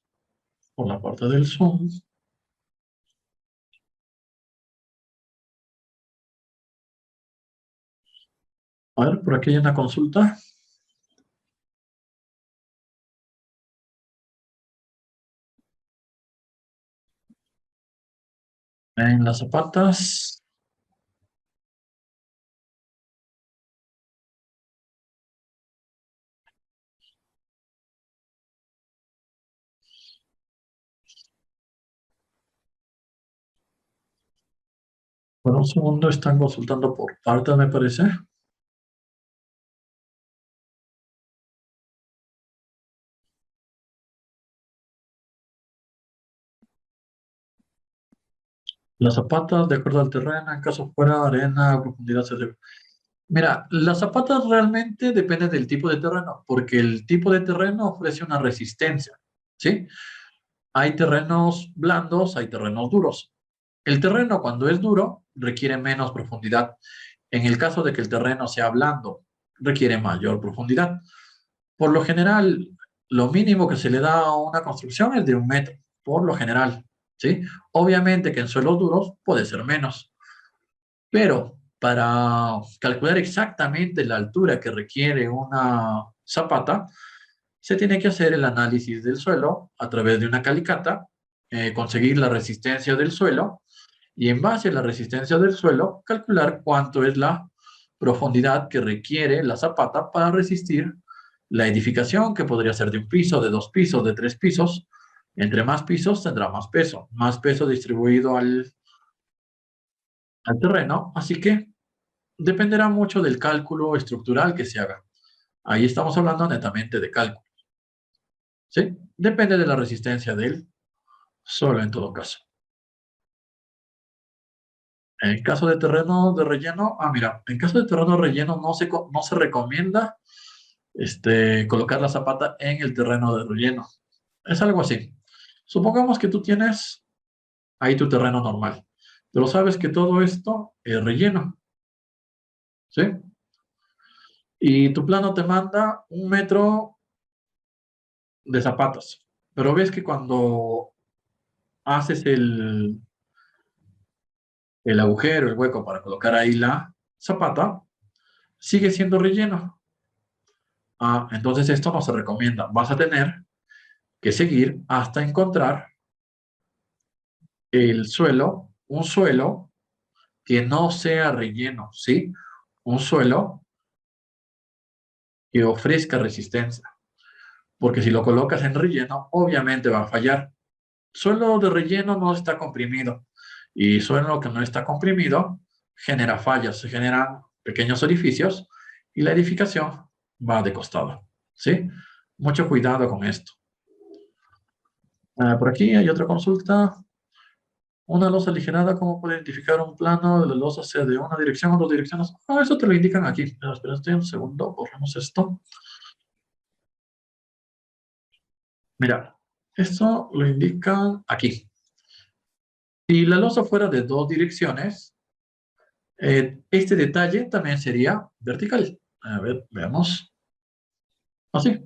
por la parte del Zoom. A ver, por aquí hay una consulta. En las zapatas. Por un segundo están consultando por partes, me parece. Las zapatas, de acuerdo al terreno, en caso fuera arena, profundidad se debe. Mira, las zapatas realmente dependen del tipo de terreno, porque el tipo de terreno ofrece una resistencia, ¿sí? Hay terrenos blandos, hay terrenos duros. El terreno, cuando es duro, requiere menos profundidad. En el caso de que el terreno sea blando, requiere mayor profundidad. Por lo general, lo mínimo que se le da a una construcción es de 1 metro, por lo general, ¿sí? Obviamente que en suelos duros puede ser menos, pero para calcular exactamente la altura que requiere una zapata, se tiene que hacer el análisis del suelo a través de una calicata, conseguir la resistencia del suelo y en base a la resistencia del suelo, calcular cuánto es la profundidad que requiere la zapata para resistir la edificación, que podría ser de 1 piso, de 2 pisos, de 3 pisos. Entre más pisos tendrá más peso distribuido al terreno, así que dependerá mucho del cálculo estructural que se haga. Ahí estamos hablando netamente de cálculo, ¿sí? Depende de la resistencia del suelo en todo caso. En caso de terreno de relleno, mira, en caso de terreno de relleno no se recomienda colocar la zapata en el terreno de relleno. Es algo así. Supongamos que tú tienes ahí tu terreno normal, pero sabes que todo esto es relleno, ¿sí? Y tu plano te manda 1 metro de zapatas, pero ves que cuando haces el agujero, el hueco para colocar ahí la zapata, sigue siendo relleno. Entonces esto no se recomienda. Vas a tener que seguir hasta encontrar un suelo que no sea relleno, ¿sí? Un suelo que ofrezca resistencia. Porque si lo colocas en relleno, obviamente va a fallar. Suelo de relleno no está comprimido. Y suelo que no está comprimido genera fallas, se generan pequeños orificios y la edificación va de costado, ¿sí? Mucho cuidado con esto. Por aquí hay otra consulta. Una losa aligerada, ¿cómo puede identificar un plano de la losa sea de una dirección o dos direcciones? Eso te lo indican aquí. Espera, estoy un segundo, borremos esto. Mira, esto lo indican aquí. Si la losa fuera de dos direcciones, este detalle también sería vertical. A ver, veamos. Así.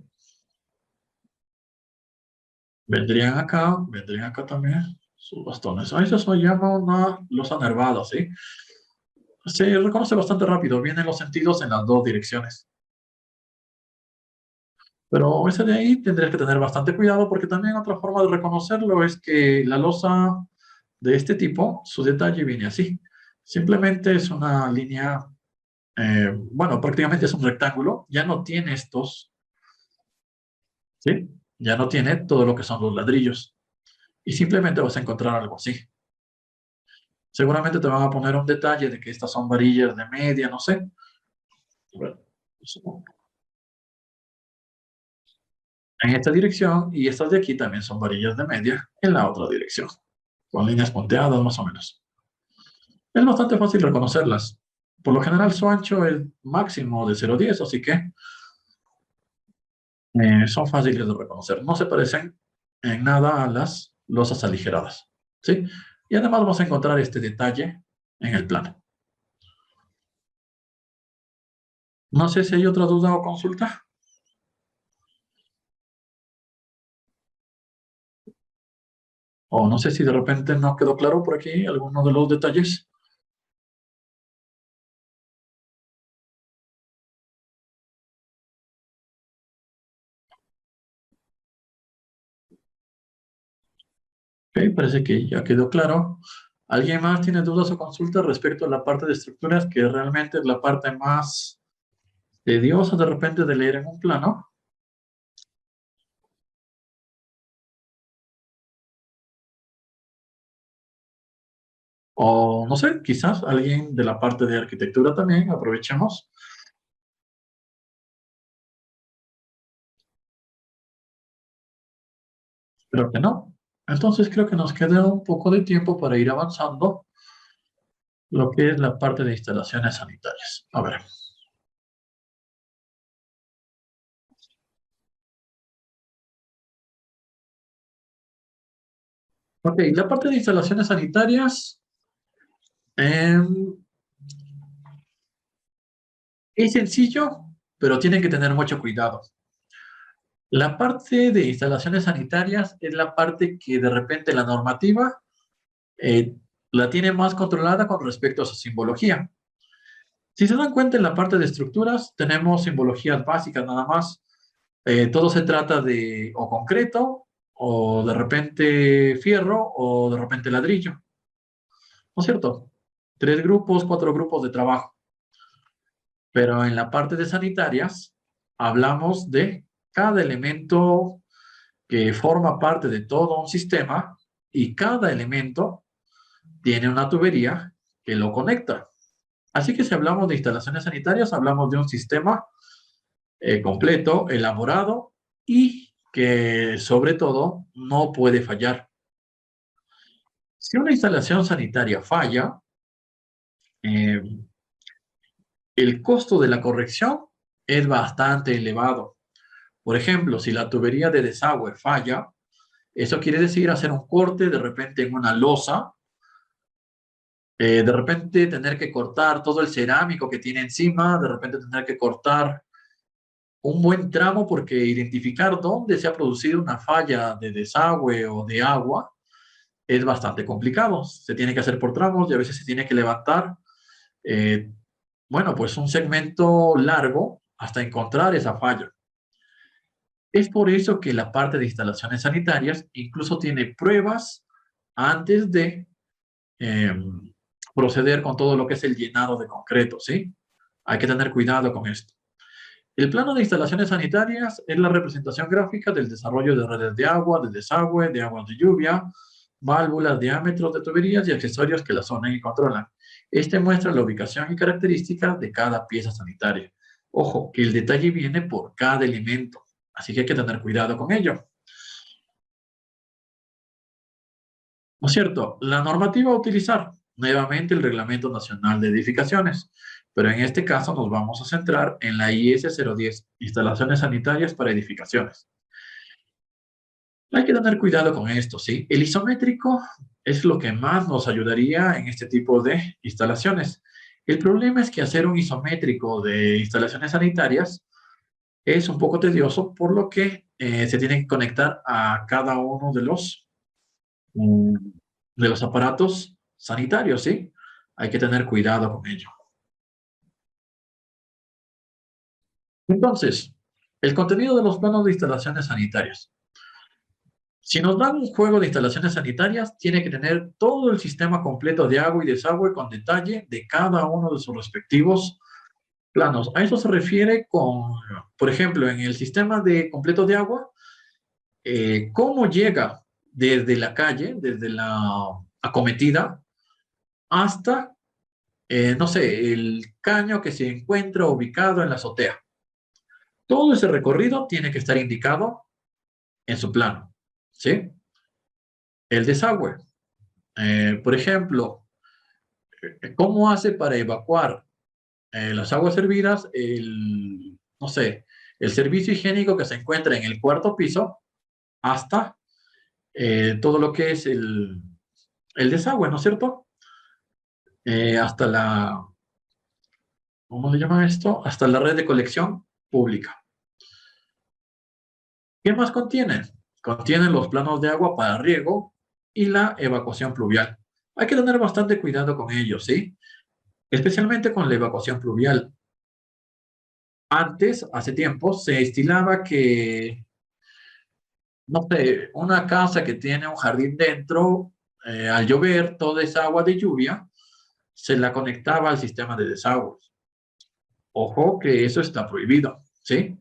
Vendrían acá también sus bastones. Eso se llama una losa nervada, ¿sí? Se reconoce bastante rápido. Vienen los sentidos en las dos direcciones. Pero ese de ahí tendrías que tener bastante cuidado porque también otra forma de reconocerlo es que la losa de este tipo, su detalle viene así. Simplemente es una línea, bueno, prácticamente es un rectángulo, ya no tiene estos, ¿sí? Ya no tiene todo lo que son los ladrillos. Y simplemente vas a encontrar algo así. Seguramente te van a poner un detalle de que estas son varillas de media, no sé. Bueno, en esta dirección y estas de aquí también son varillas de media en la otra dirección, con líneas punteadas más o menos. Es bastante fácil reconocerlas. Por lo general su ancho es máximo de 0,10, así que son fáciles de reconocer. No se parecen en nada a las losas aligeradas, ¿sí? Y además vamos a encontrar este detalle en el plano. No sé si hay otra duda o consulta. O no sé si de repente no quedó claro por aquí alguno de los detalles. Ok, parece que ya quedó claro. ¿Alguien más tiene dudas o consultas respecto a la parte de estructuras, que realmente es la parte más tediosa de repente de leer en un plano? O no sé, quizás alguien de la parte de arquitectura también, aprovechemos. Creo que no. Entonces creo que nos queda un poco de tiempo para ir avanzando lo que es la parte de instalaciones sanitarias. A ver. Ok, la parte de instalaciones sanitarias es sencillo, pero tienen que tener mucho cuidado. La parte de instalaciones sanitarias es la parte que de repente la normativa eh, la tiene más controlada con respecto a su simbología. Si se dan cuenta en la parte de estructuras, tenemos simbologías básicas nada más. Todo se trata de o concreto, o de repente fierro, o de repente ladrillo. ¿No es cierto? Tres grupos, cuatro grupos de trabajo. Pero en la parte de sanitarias, hablamos de cada elemento que forma parte de todo un sistema y cada elemento tiene una tubería que lo conecta. Así que si hablamos de instalaciones sanitarias, hablamos de un sistema completo, elaborado y que sobre todo no puede fallar. Si una instalación sanitaria falla, eh, el costo de la corrección es bastante elevado. Por ejemplo, si la tubería de desagüe falla, eso quiere decir hacer un corte de repente en una losa, de repente tener que cortar todo el cerámico que tiene encima, de repente tener que cortar un buen tramo porque identificar dónde se ha producido una falla de desagüe o de agua es bastante complicado. Se tiene que hacer por tramos y a veces se tiene que levantar, eh, bueno, pues un segmento largo hasta encontrar esa falla. Es por eso que la parte de instalaciones sanitarias incluso tiene pruebas antes de eh, proceder con todo lo que es el llenado de concreto, ¿sí? Hay que tener cuidado con esto. El plano de instalaciones sanitarias es la representación gráfica del desarrollo de redes de agua, de desagüe, de aguas de lluvia, válvulas, diámetros de tuberías y accesorios que la zonan y controlan. Este muestra la ubicación y características de cada pieza sanitaria. Ojo, que el detalle viene por cada elemento, así que hay que tener cuidado con ello. ¿No es cierto? La normativa a utilizar, nuevamente el Reglamento Nacional de Edificaciones, pero en este caso nos vamos a centrar en la IS 010, Instalaciones Sanitarias para Edificaciones. Hay que tener cuidado con esto, ¿sí? El isométrico es lo que más nos ayudaría en este tipo de instalaciones. El problema es que hacer un isométrico de instalaciones sanitarias es un poco tedioso, por lo que se tiene que conectar a cada uno mm, de los aparatos sanitarios, ¿sí? Hay que tener cuidado con ello. Entonces, el contenido de los planos de instalaciones sanitarias. Si nos dan un juego de instalaciones sanitarias, tiene que tener todo el sistema completo de agua y desagüe con detalle de cada uno de sus respectivos planos. A eso se refiere con, por ejemplo, en el sistema de completo de agua, cómo llega desde la calle, desde la acometida, hasta, no sé, el caño que se encuentra ubicado en la azotea. Todo ese recorrido tiene que estar indicado en su plano, ¿sí? El desagüe. Por ejemplo, ¿cómo hace para evacuar las aguas servidas, no sé, el servicio higiénico que se encuentra en el cuarto piso hasta todo lo que es el desagüe, ¿no es cierto? Hasta ¿cómo le llaman esto? Hasta la red de colección pública. ¿Qué más contiene? Contiene los planos de agua para riego, y la evacuación pluvial. Hay que tener bastante cuidado con ello, ¿sí? Especialmente con la evacuación pluvial. Antes, hace tiempo, se estilaba que, no sé, una casa que tiene un jardín dentro, al llover, toda esa agua de lluvia se la conectaba al sistema de desagües. Ojo que eso está prohibido, ¿sí?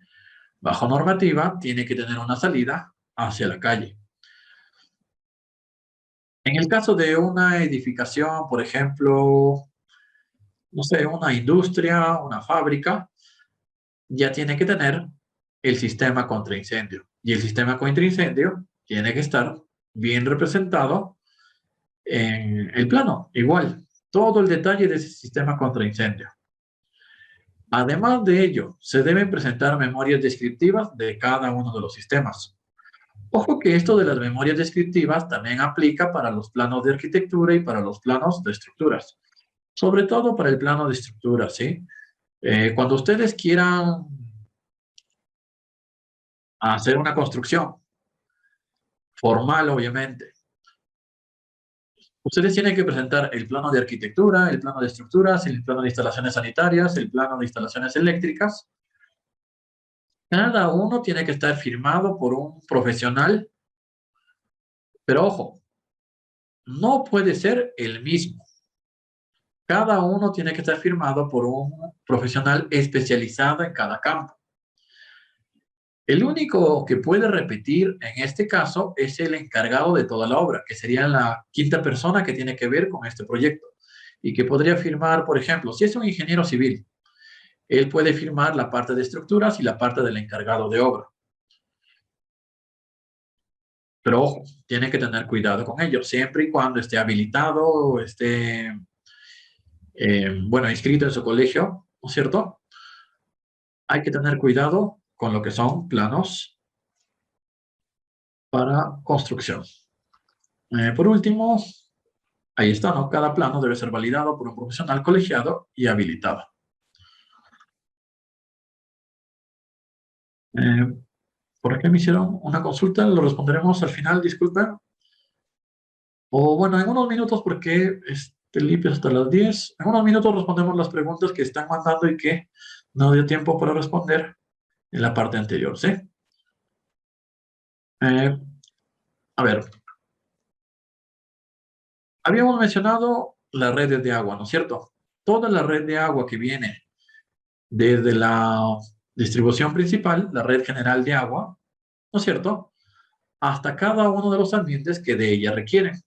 Bajo normativa, tiene que tener una salida hacia la calle. En el caso de una edificación, por ejemplo, no sé, una industria, una fábrica, ya tiene que tener el sistema contra incendio. Y el sistema contra incendio tiene que estar bien representado en el plano. Igual, todo el detalle de ese sistema contra incendio. Además de ello, se deben presentar memorias descriptivas de cada uno de los sistemas. Ojo que esto de las memorias descriptivas también aplica para los planos de arquitectura y para los planos de estructuras. Sobre todo para el plano de estructuras, ¿sí? Cuando ustedes quieran hacer una construcción formal, obviamente, ustedes tienen que presentar el plano de arquitectura, el plano de estructuras, el plano de instalaciones sanitarias, el plano de instalaciones eléctricas. Cada uno tiene que estar firmado por un profesional, pero ojo, no puede ser el mismo. Cada uno tiene que estar firmado por un profesional especializado en cada campo. El único que puede repetir en este caso es el encargado de toda la obra, que sería la quinta persona que tiene que ver con este proyecto y que podría firmar, por ejemplo, si es un ingeniero civil, él puede firmar la parte de estructuras y la parte del encargado de obra. Pero ojo, tiene que tener cuidado con ello, siempre y cuando esté habilitado, esté, bueno, inscrito en su colegio, ¿no es cierto? Hay que tener cuidado con lo que son planos para construcción. Por último, ahí está, ¿no? Cada plano debe ser validado por un profesional colegiado y habilitado. ¿Por qué me hicieron una consulta? Lo responderemos al final, disculpen. O bueno, en unos minutos, porque limpio hasta las 10. En unos minutos respondemos las preguntas que están mandando y que no dio tiempo para responder en la parte anterior, ¿sí? A ver, habíamos mencionado las redes de agua, ¿no es cierto? Toda la red de agua que viene desde la distribución principal, la red general de agua, ¿no es cierto? Hasta cada uno de los ambientes que de ella requieren.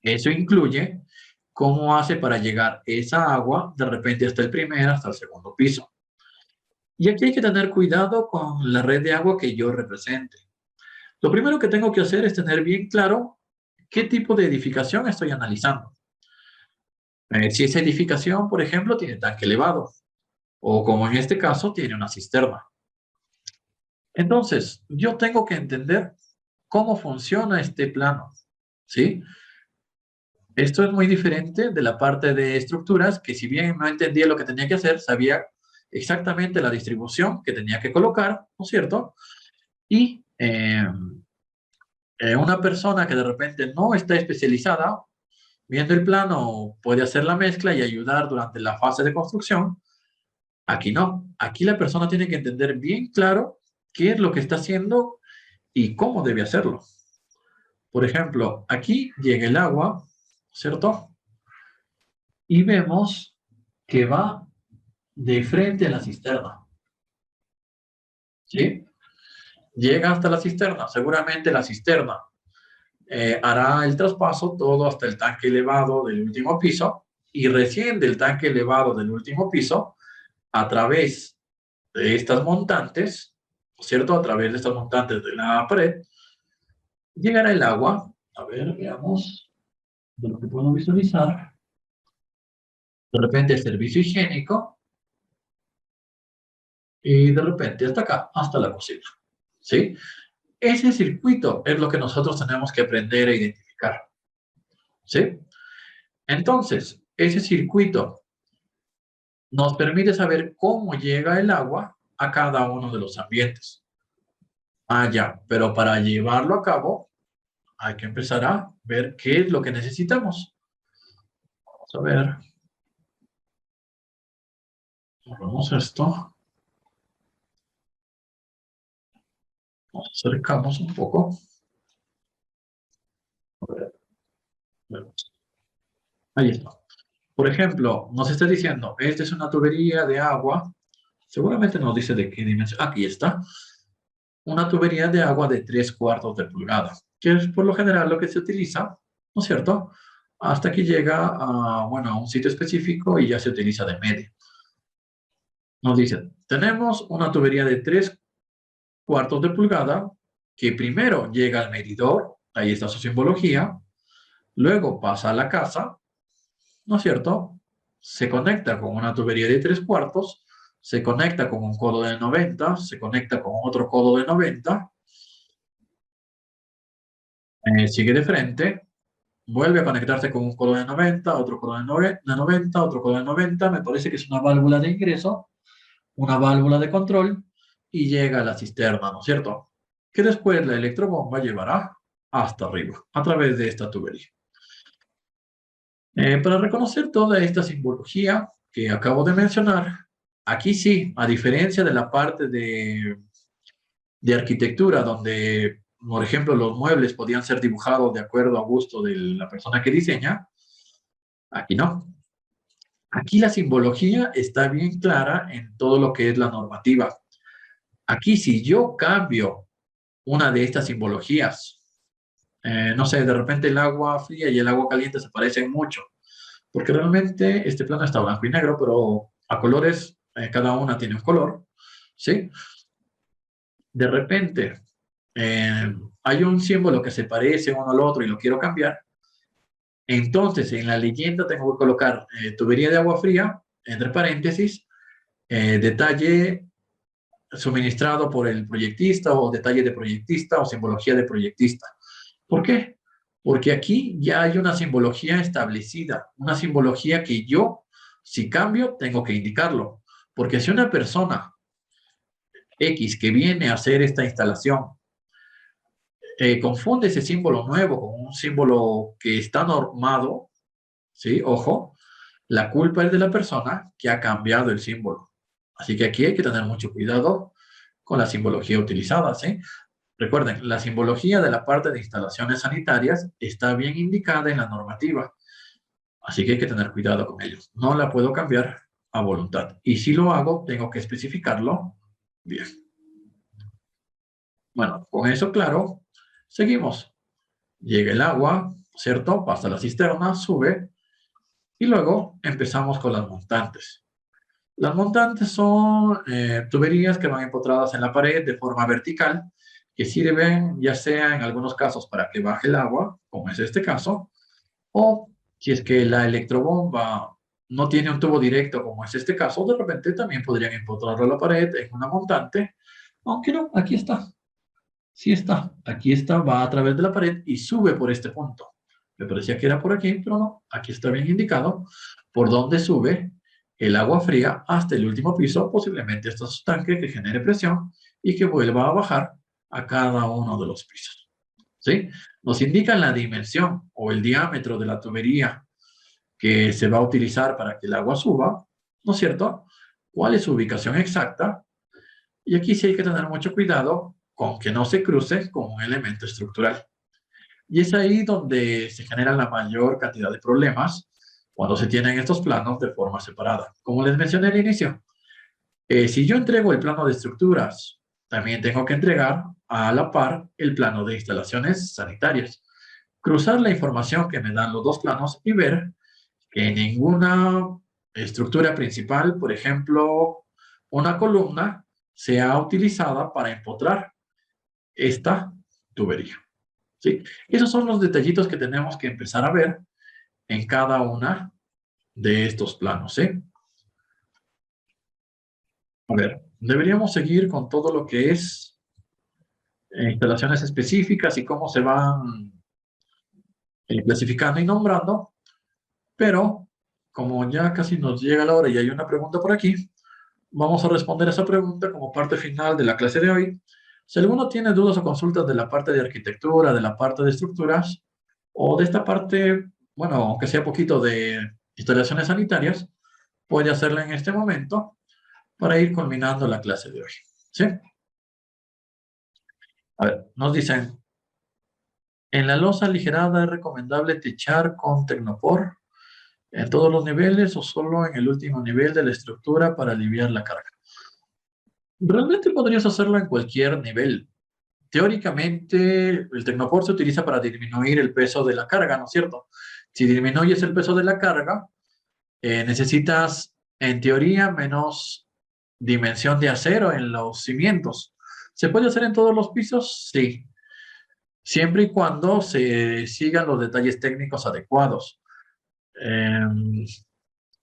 Eso incluye cómo hace para llegar esa agua de repente hasta el primer, hasta el segundo piso. Y aquí hay que tener cuidado con la red de agua que yo represente. Lo primero que tengo que hacer es tener bien claro qué tipo de edificación estoy analizando. Si esa edificación, por ejemplo, tiene tanque elevado, o como en este caso, tiene una cisterna. Entonces, yo tengo que entender cómo funciona este plano, ¿sí? Esto es muy diferente de la parte de estructuras, que si bien no entendía lo que tenía que hacer, sabía exactamente la distribución que tenía que colocar, ¿no es cierto? Y una persona que de repente no está especializada, viendo el plano, puede hacer la mezcla y ayudar durante la fase de construcción. Aquí no. Aquí la persona tiene que entender bien claro qué es lo que está haciendo y cómo debe hacerlo. Por ejemplo, aquí llega el agua, ¿cierto? Y vemos que va de frente a la cisterna. ¿Sí? Llega hasta la cisterna. Seguramente la cisterna hará el traspaso todo hasta el tanque elevado del último piso y recién del tanque elevado del último piso, a través de estas montantes, ¿cierto? A través de estas montantes de la pared, llegará el agua. A ver, veamos de lo que puedo visualizar. De repente el servicio higiénico y de repente hasta acá, hasta la cocina. ¿Sí? Ese circuito es lo que nosotros tenemos que aprender a identificar. ¿Sí? Entonces, ese circuito nos permite saber cómo llega el agua a cada uno de los ambientes. Ah, ya, pero para llevarlo a cabo, hay que empezar a ver qué es lo que necesitamos. Vamos a ver. Vamos a esto. Nos acercamos un poco. A ver. Ahí está. Por ejemplo, nos está diciendo, esta es una tubería de agua. Seguramente nos dice de qué dimensión. Aquí está. Una tubería de agua de 3/4 de pulgada, que es por lo general lo que se utiliza, ¿no es cierto? Hasta que llega a, bueno, a un sitio específico y ya se utiliza de media. Nos dice, tenemos una tubería de 3/4 de pulgada que primero llega al medidor, ahí está su simbología, luego pasa a la casa, ¿no es cierto? Se conecta con una tubería de 3/4, se conecta con un codo de 90, se conecta con otro codo de 90, sigue de frente, vuelve a conectarse con un codo de 90, otro codo de 90, otro codo de 90, me parece que es una válvula de ingreso, una válvula de control, y llega a la cisterna, ¿no es cierto? Que después la electrobomba llevará hasta arriba, a través de esta tubería. Para reconocer toda esta simbología que acabo de mencionar, aquí sí, a diferencia de la parte de arquitectura, donde, por ejemplo, los muebles podían ser dibujados de acuerdo a gusto de la persona que diseña, aquí no. Aquí la simbología está bien clara en todo lo que es la normativa. Aquí si yo cambio una de estas simbologías, no sé, de repente el agua fría y el agua caliente se parecen mucho, porque realmente este plano está blanco y negro, pero a colores, cada una tiene un color, ¿sí? De repente hay un símbolo que se parece uno al otro y lo quiero cambiar, entonces en la leyenda tengo que colocar tubería de agua fría, entre paréntesis, detalle suministrado por el proyectista o detalle de proyectista o simbología de proyectista. ¿Por qué? Porque aquí ya hay una simbología establecida, una simbología que yo, si cambio, tengo que indicarlo. Porque si una persona X que viene a hacer esta instalación confunde ese símbolo nuevo con un símbolo que está normado, ¿sí? Ojo, la culpa es de la persona que ha cambiado el símbolo. Así que aquí hay que tener mucho cuidado con la simbología utilizada, ¿sí? Recuerden, la simbología de la parte de instalaciones sanitarias está bien indicada en la normativa, así que hay que tener cuidado con ello. No la puedo cambiar a voluntad. Y si lo hago, tengo que especificarlo bien. Bueno, con eso claro, seguimos. Llega el agua, ¿cierto? Pasa la cisterna, sube, y luego empezamos con las montantes. Las montantes son tuberías que van empotradas en la pared de forma vertical, que sirven ya sea en algunos casos para que baje el agua, como es este caso, o si es que la electrobomba no tiene un tubo directo, como es este caso, de repente también podrían empotrarlo a la pared en una montante, aunque no, aquí está. Sí está, aquí está, va a través de la pared y sube por este punto. Me parecía que era por aquí, pero no, aquí está bien indicado por dónde sube el agua fría hasta el último piso, posiblemente hasta su tanque que genere presión y que vuelva a bajar a cada uno de los pisos. ¿Sí? Nos indica la dimensión o el diámetro de la tubería que se va a utilizar para que el agua suba, ¿no es cierto? ¿Cuál es su ubicación exacta? Y aquí sí hay que tener mucho cuidado con que no se cruce con un elemento estructural. Y es ahí donde se generan la mayor cantidad de problemas cuando se tienen estos planos de forma separada. Como les mencioné al inicio, si yo entrego el plano de estructuras, también tengo que entregar a la par el plano de instalaciones sanitarias. Cruzar la información que me dan los dos planos y ver que ninguna estructura principal, por ejemplo, una columna, sea utilizada para empotrar esta tubería. ¿Sí? Esos son los detallitos que tenemos que empezar a ver en cada una de estos planos. ¿Sí? A ver, deberíamos seguir con todo lo que es instalaciones específicas y cómo se van clasificando y nombrando, pero como ya casi nos llega la hora y hay una pregunta por aquí, vamos a responder esa pregunta como parte final de la clase de hoy, Si alguno tiene dudas o consultas de la parte de arquitectura, de la parte de estructuras, o de esta parte, bueno, aunque sea poquito de instalaciones sanitarias, puede hacerlo en este momento para ir culminando la clase de hoy. ¿Sí? A ver, nos dicen, en la losa aligerada es recomendable techar con Tecnopor en todos los niveles o solo en el último nivel de la estructura para aliviar la carga. Realmente podrías hacerlo en cualquier nivel. Teóricamente, el Tecnopor se utiliza para disminuir el peso de la carga, ¿no es cierto? Si disminuyes el peso de la carga, necesitas, en teoría, menos dimensión de acero en los cimientos. ¿Se puede hacer en todos los pisos? Sí, siempre y cuando se sigan los detalles técnicos adecuados.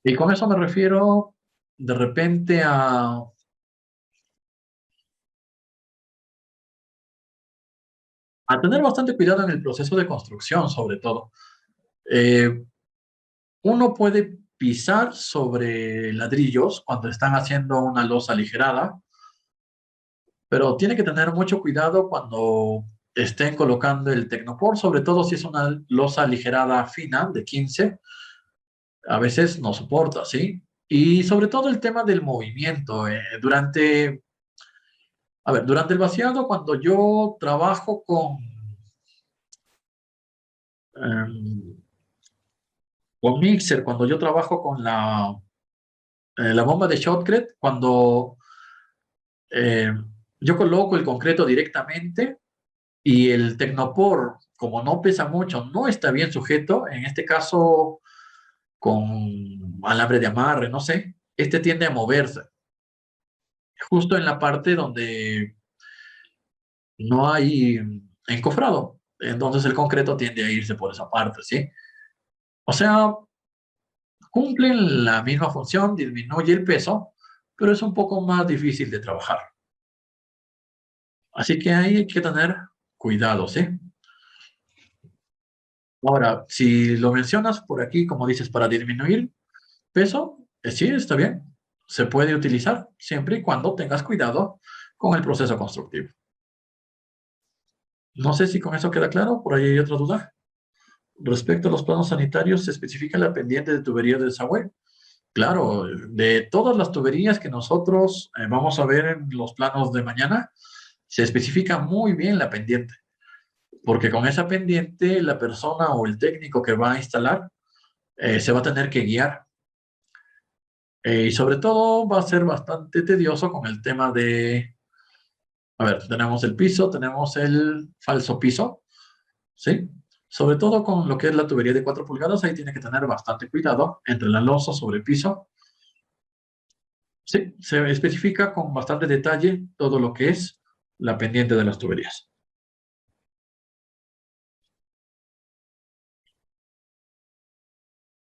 Y con eso me refiero de repente a tener bastante cuidado en el proceso de construcción, sobre todo. Eh, Uno puede pisar sobre ladrillos cuando están haciendo una losa aligerada, pero tiene que tener mucho cuidado cuando estén colocando el Tecnopor, sobre todo si es una losa aligerada fina de 15, a veces no soporta, ¿sí? Y sobre todo el tema del movimiento. Durante el vaciado, cuando yo trabajo em, con mixer, cuando yo trabajo con la bomba de shotcrete, cuando eh, yo coloco el concreto directamente y el Tecnopor, como no pesa mucho, no está bien sujeto, en este caso con alambre de amarre, no sé, este tiende a moverse, justo en la parte donde no hay encofrado. Entonces el concreto tiende a irse por esa parte, ¿sí? O sea, cumplen la misma función, disminuye el peso, pero es un poco más difícil de trabajar. Así que ahí hay que tener cuidado, ¿sí? Ahora, si lo mencionas por aquí, como dices, para disminuir peso, sí, está bien. Se puede utilizar siempre y cuando tengas cuidado con el proceso constructivo. No sé si con eso queda claro, por ahí hay otra duda. Respecto a los planos sanitarios, ¿se especifica la pendiente de tubería de desagüe? Claro, de todas las tuberías que nosotros vamos a ver en los planos de mañana, se especifica muy bien la pendiente, porque con esa pendiente la persona o el técnico que va a instalar se va a tener que guiar. Y sobre todo va a ser bastante tedioso con el tema de, a ver, tenemos el piso, tenemos el falso piso, ¿sí? Sobre todo con lo que es la tubería de 4 pulgadas, ahí tiene que tener bastante cuidado entre la losa sobre el piso. Sí, se especifica con bastante detalle todo lo que es la pendiente de las tuberías.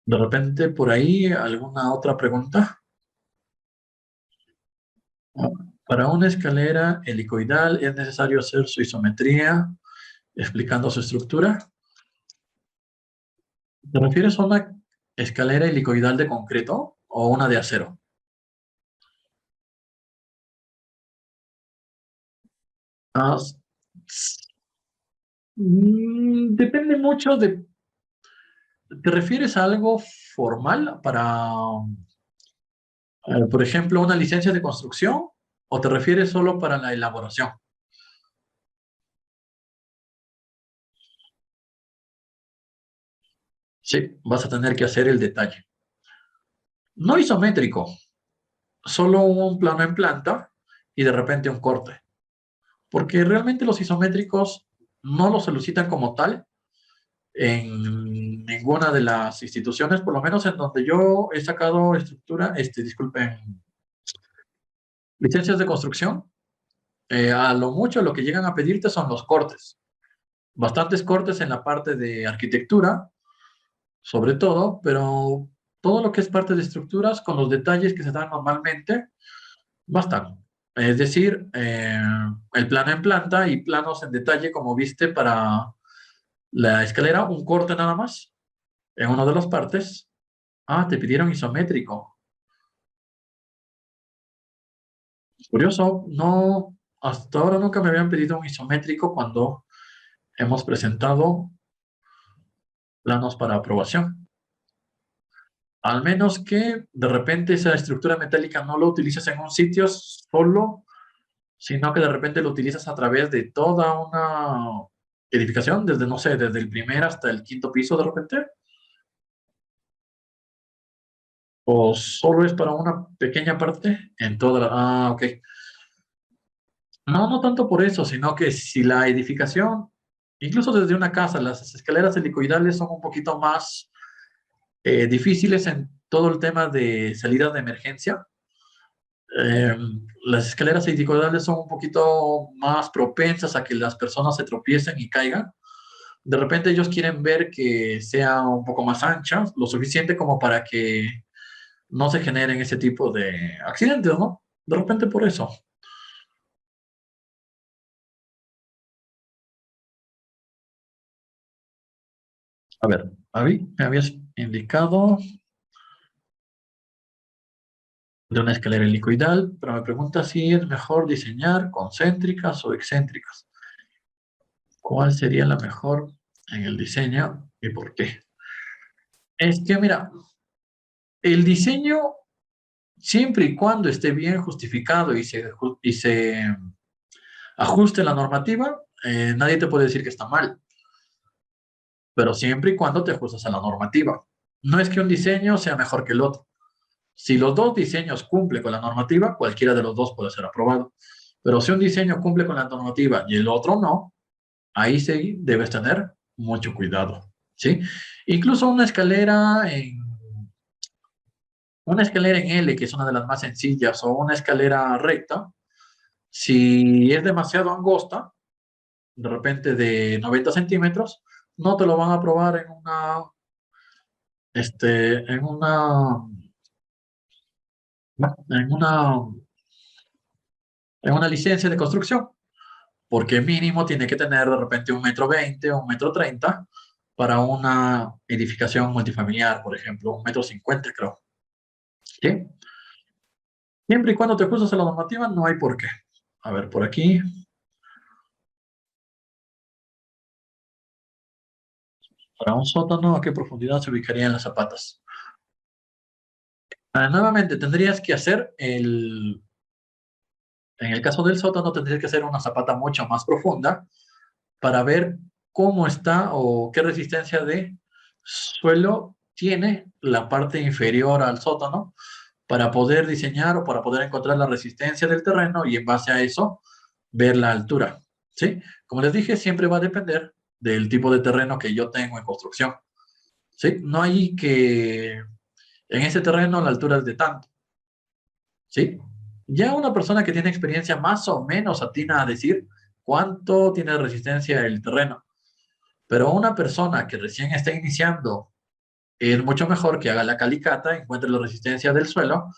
De repente, por ahí, ¿alguna otra pregunta? Para una escalera helicoidal es necesario hacer su isometría explicando su estructura. ¿Te refieres a una escalera helicoidal de concreto o una de acero? Ah, depende mucho de... ¿Te refieres a algo formal para, por ejemplo, una licencia de construcción o te refieres solo para la elaboración? Sí, vas a tener que hacer el detalle. No isométrico, solo un plano en planta y de repente un corte. Porque realmente los isométricos no los solicitan como tal en ninguna de las instituciones, por lo menos en donde yo he sacado estructura, disculpen, licencias de construcción. A lo mucho lo que llegan a pedirte son los cortes. Bastantes cortes en la parte de arquitectura, sobre todo, pero todo lo que es parte de estructuras con los detalles que se dan normalmente, bastan. Es decir, el plano en planta y planos en detalle, como viste para la escalera, un corte nada más en una de las partes. Ah, te pidieron isométrico. Curioso, no. hasta ahora nunca me habían pedido un isométrico cuando hemos presentado planos para aprobación. Al menos que de repente esa estructura metálica no lo utilizas en un sitio solo, sino que de repente lo utilizas a través de toda una edificación, desde, no sé, desde el primer hasta el quinto piso de repente. ¿O solo es para una pequeña parte en toda la... Ah, ok. No, no tanto por eso, sino que si la edificación, incluso desde una casa, las escaleras helicoidales son un poquito más difíciles en todo el tema de salidas de emergencia. Eh, las escaleras helicoidales son un poquito más propensas a que las personas se tropiecen y caigan. De repente ellos quieren ver que sea un poco más ancha, lo suficiente como para que no se generen ese tipo de accidentes, ¿no? De repente por eso. A ver, Avi, me habías indicado de una escalera helicoidal, pero me pregunta si es mejor diseñar concéntricas o excéntricas. ¿Cuál sería la mejor en el diseño y por qué? Es que, mira, el diseño, siempre y cuando esté bien justificado y se ajuste la normativa, nadie te puede decir que está mal, pero siempre y cuando te ajustes a la normativa. No es que un diseño sea mejor que el otro. Si los dos diseños cumplen con la normativa, cualquiera de los dos puede ser aprobado. Pero si un diseño cumple con la normativa y el otro no, ahí sí debes tener mucho cuidado, ¿sí? Incluso una escalera en L, que es una de las más sencillas, o una escalera recta, si es demasiado angosta, de repente de 90 centímetros, no te lo van a aprobar este, en una, en una licencia de construcción, porque mínimo tiene que tener de repente 1,20 m o 1,30 m para una edificación multifamiliar, por ejemplo, 1,50 m creo. ¿Sí? Siempre y cuando te ajustes a la normativa, no hay por qué. A ver, por aquí. Para un sótano, ¿a qué profundidad se ubicarían las zapatas? Nuevamente, tendrías que hacer en el caso del sótano, tendrías que hacer una zapata mucho más profunda para ver cómo está o qué resistencia de suelo tiene la parte inferior al sótano para poder diseñar o para poder encontrar la resistencia del terreno y en base a eso ver la altura. ¿Sí? Como les dije, siempre va a depender del tipo de terreno que yo tengo en construcción. ¿Sí? No hay que en ese terreno la altura es de tanto. ¿Sí? Ya una persona que tiene experiencia más o menos atina a decir cuánto tiene resistencia el terreno. Pero una persona que recién está iniciando es mucho mejor que haga la calicata, encuentre la resistencia del suelo,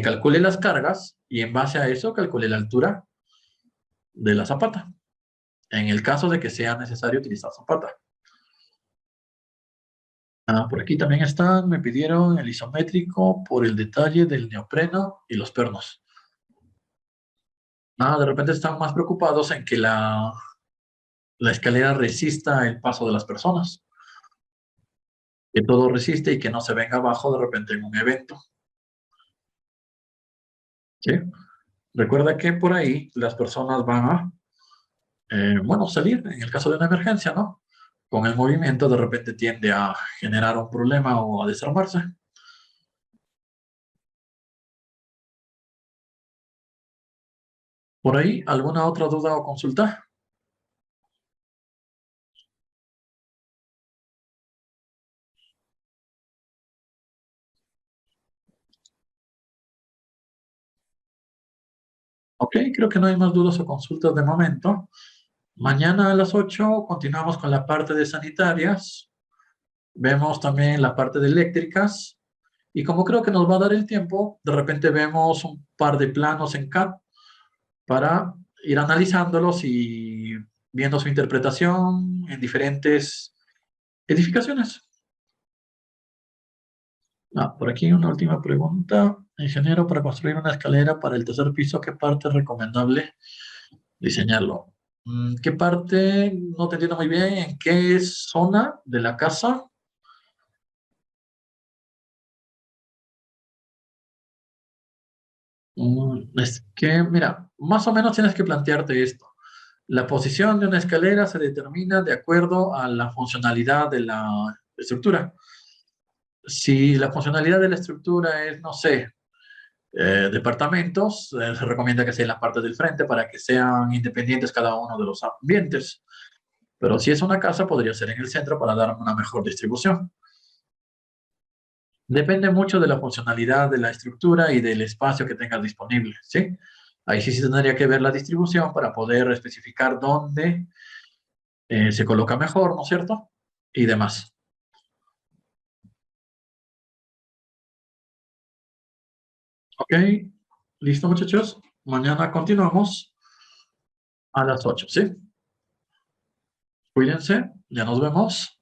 calcule las cargas y en base a eso calcule la altura de la zapata, en el caso de que sea necesario utilizar zapata. Por aquí también están, me pidieron el isométrico por el detalle del neopreno y los pernos. De repente están más preocupados en que la escalera resista el paso de las personas, que todo resiste y que no se venga abajo de repente en un evento. ¿Sí? Recuerda que por ahí las personas van a, bueno, salir en el caso de una emergencia, ¿no? Con el movimiento de repente tiende a generar un problema o a desarmarse. ¿Por ahí alguna otra duda o consulta? Ok, creo que no hay más dudas o consultas de momento. Mañana a las 8 continuamos con la parte de sanitarias. Vemos también la parte de eléctricas. Y como creo que nos va a dar el tiempo, de repente vemos un par de planos en CAD para ir analizándolos y viendo su interpretación en diferentes edificaciones. Por aquí una última pregunta. Ingeniero, para construir una escalera para el tercer piso, ¿qué parte es recomendable diseñarlo? ¿Qué parte? No te entiendo muy bien. ¿En qué zona de la casa? Es que, mira, más o menos tienes que plantearte esto. La posición de una escalera se determina de acuerdo a la funcionalidad de la estructura. Si la funcionalidad de la estructura es, no sé, departamentos, se recomienda que sea en la parte del frente para que sean independientes cada uno de los ambientes. Pero si es una casa, podría ser en el centro para dar una mejor distribución. Depende mucho de la funcionalidad de la estructura y del espacio que tengas disponible, ¿sí? Ahí sí se tendría que ver la distribución para poder especificar dónde se coloca mejor, ¿no es cierto? Y demás. ¿Ok? ¿Listo, muchachos? Mañana continuamos a las 8, ¿sí? Cuídense, ya nos vemos.